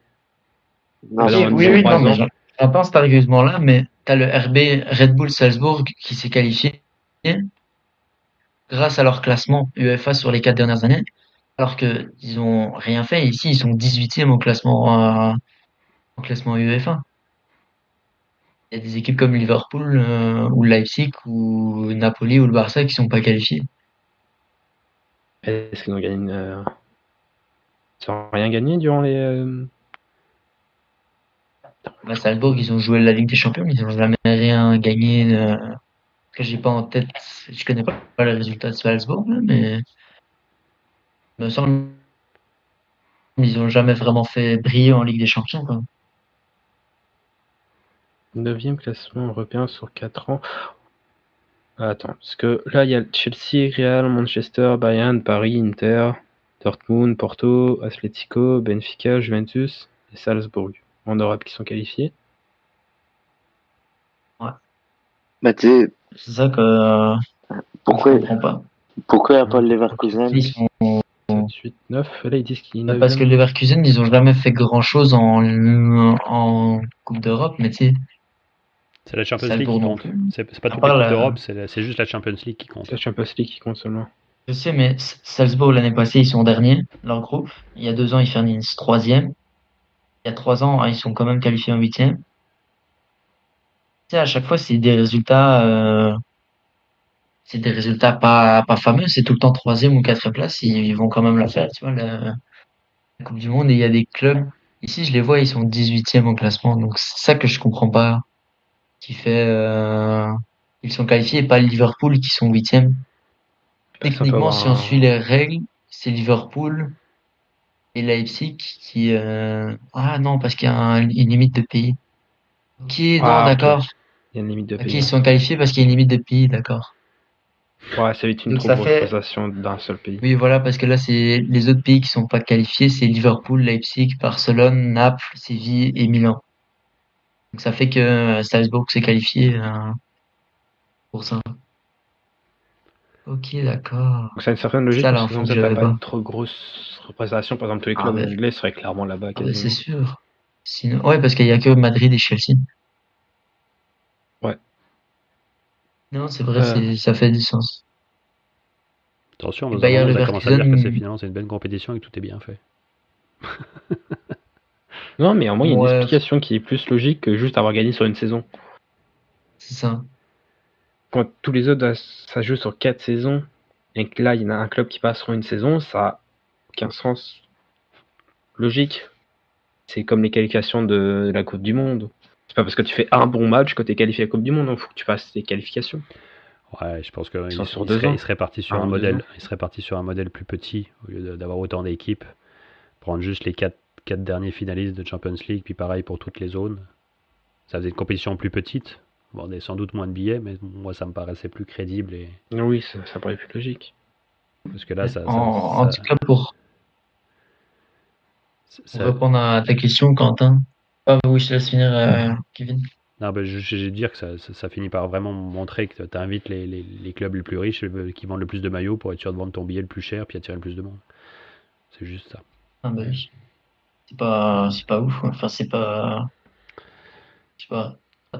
Non, Bah, Ok, dans oui, trois non, mais ans. j'entends cet argument-là, mais t'as le Red Bull Salzbourg qui s'est qualifié grâce à leur classement UEFA sur les 4 dernières années, alors que ils ont rien fait. Ici, ils sont 18e au classement UEFA. Il y a des équipes comme Liverpool ou Leipzig ou Napoli ou le Barça qui sont pas qualifiés. Est-ce qu'ils ont gagné ils n'ont rien gagné durant les. Bah, Salzbourg, ils ont joué la Ligue des Champions, mais ils n'ont jamais rien gagné. Que j'ai pas en tête, je connais pas le résultat de Salzbourg, là, mais il me semble qu'ils ont jamais vraiment fait briller en Ligue des Champions, quoi. 9e classement européen sur 4 ans. Attends, parce que là, il y a Chelsea, Real, Manchester, Bayern, Paris, Inter, Dortmund, Porto, Atlético, Benfica, Juventus et Salzbourg en Europe qui sont qualifiés. Bah, tu sais, C'est ça que je pourquoi comprends pas. il n'y a pas le Leverkusen? Ils sont- 7, 8, 9. Là, ils disent qu'il est Parce que 9e. les Leverkusen, ils ont jamais fait grand-chose en Coupe d'Europe, mais tu sais, C'est la Champions League Salzbourg qui non compte. plus. C'est pas À toute part l'équipe la- d'Europe, c'est juste la Champions League qui compte. C'est la Champions League qui compte seulement. Je sais, mais Salzbourg, l'année passée, ils sont derniers, leur groupe. Il y a 2 ans, ils finissent 3e. Il y a 3 ans, ils sont quand même qualifiés en 8e. Tu sais, à chaque fois, c'est des résultats pas fameux. C'est tout le temps 3e ou 4e place. Ils vont quand même la faire, tu vois, la Coupe du Monde. Et il y a des clubs, ici, je les vois, ils sont 18e au classement. Donc, c'est ça que je comprends pas. Qui fait, ils sont qualifiés et pas Liverpool qui sont 8e. Ça peut Techniquement, avoir si on suit les règles, c'est Liverpool et Leipzig qui, ah non, parce qu'il y a une limite de pays. Ok, non, Ah, ok. d'accord. Il y a une limite de Ok, pays. ils sont qualifiés parce qu'il y a une limite de pays, d'accord. Ouais, ça évite une Donc trop ça grosse fait, prestation d'un seul pays. oui, voilà, parce que là, c'est les autres pays qui sont pas qualifiés, c'est Liverpool, Leipzig, Barcelone, Naples, Séville et Milan. Donc ça fait que Salzbourg s'est qualifié pour ça. Ok, d'accord. Donc ça a une certaine logique Ça, parce que l'info comme que ça, t'as j'avais pas pas. une trop grosse représentation. Par exemple, tous les Ah, clubs ben, anglais seraient clairement là-bas ah, ben, c'est quasiment. sûr. Sinon, ouais, parce qu'il y a que Madrid et Chelsea. Ouais. Non, c'est vrai, Euh, ça fait du sens. Attention, Et dans un Bayer moment, ça commence à dire que c'est Leverkusen, finalement c'est une belle compétition et que tout est bien fait. Non, mais au moins, il y a une ouais, explication qui est plus logique que juste avoir gagné sur une saison. c'est ça. Quand tous les autres, ça joue sur 4 saisons, et que là, il y en a un club qui passe sur une saison, ça n'a aucun sens logique. C'est comme les qualifications de la Coupe du Monde. C'est pas parce que tu fais un bon match que tu es qualifié à la Coupe du Monde, il faut que tu passes tes qualifications. Ouais, je pense qu'il sont sur 2 ans. serait parti sur Ah, un 2 modèle. ans. Il serait parti sur un modèle plus petit au lieu d'avoir autant d'équipes. Prendre juste les 4 derniers finalistes de Champions League, puis pareil pour toutes les zones. Ça faisait une compétition plus petite. Bon, on a sans doute moins de billets, mais moi ça me paraissait plus crédible et Oui, ça paraît plus logique. parce que là En tout cas, pour ça- répondre à ta question, Quentin. Ah, oui, je te laisse finir, Kevin. non, ben, je vais dire que ça finit par vraiment montrer que tu invites les clubs les plus riches qui vendent le plus de maillots pour être sûr de vendre ton billet le plus cher puis attirer le plus de monde. C'est juste ça. Ah, bah oui. C'est pas ouf, quoi. Enfin, c'est pas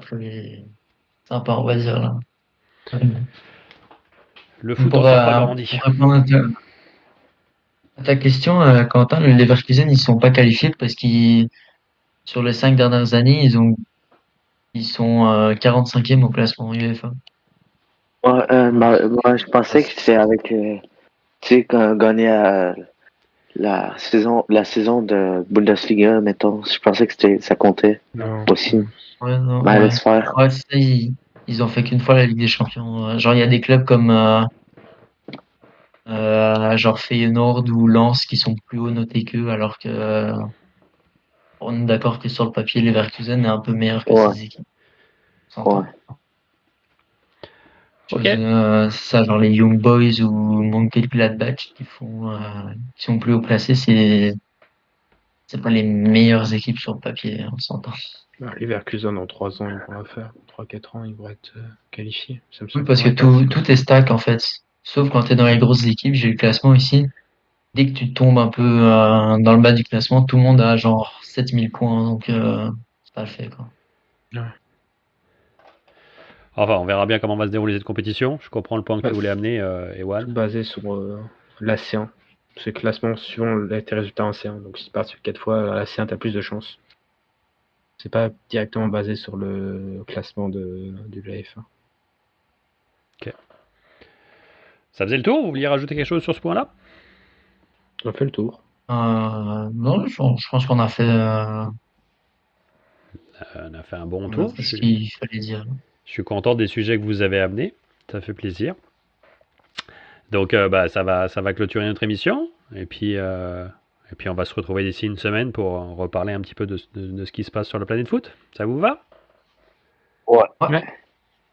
très sympa, on va dire, là. Le foot Pour, en sort pas grandi. pour répondre à ta question, Quentin, le Leverkusen, ils sont pas qualifiés parce sur les 5 dernières années, ils sont 45e au classement UEFA. Ouais, moi, je pensais que c'était avec, tu sais, quand on gagnait la saison de Bundesliga, mettons. Je pensais que ça comptait Non. aussi. Ouais, non, Bah, ouais. laisse faire. Ouais, c'est ça, ils ont fait qu'une fois la Ligue des Champions. Genre, il y a des clubs comme genre Feyenoord ou Lens qui sont plus haut notés qu'eux, alors que on est d'accord que sur le papier, Leverkusen est un peu meilleur que Ouais. ces équipes. On s'entend. Ouais. Ok. C'est ça, genre les Young Boys ou Mönchengladbach qui sont plus haut placés, c'est pas les meilleures équipes sur le papier, on s'entend. Leverkusen, dans 3 ans, ils vont la faire. 3-4 ans, ils vont être qualifiés. Ça me Oui, semble parce que tout est stack en fait. Sauf quand t'es dans les grosses équipes, j'ai le classement ici. Dès que tu tombes un peu dans le bas du classement, tout le monde a genre 7000 points, donc c'est pas le fait, quoi. Enfin, on verra bien comment va se dérouler cette compétition. Je comprends le point que Ouais. tu voulais amener, Ewan. Basé sur la C1. C'est le classement suivant tes résultats en C1. Donc si tu pars sur 4 fois, à la C1, tu as plus de chances. C'est pas directement basé sur le classement du LAF1. Ça faisait le tour? Vous vouliez rajouter quelque chose sur ce point-là? On fait le tour. Non, je pense qu'on a fait, On a fait un bon on a tour. fait ce qu'il fallait dire. Je suis content des sujets que vous avez amenés. Ça fait plaisir. Donc, ça va clôturer notre émission. Et puis, on va se retrouver d'ici une semaine pour reparler un petit peu de ce qui se passe sur la planète foot. Ça vous va? Ouais.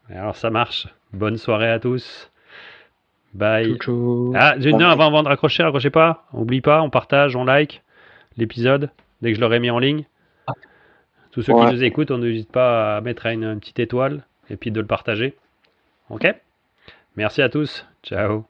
Alors, ça marche. Bonne soirée à tous. Bye. Tchou, tchou. Ah, non, avant de raccrocher, raccrochez pas. N'oublie pas, on partage, on like l'épisode dès que je l'aurai mis en ligne. Tous ceux qui nous écoutent, on n'hésite pas à mettre une petite étoile et puis de le partager. Ok? Merci à tous. Ciao.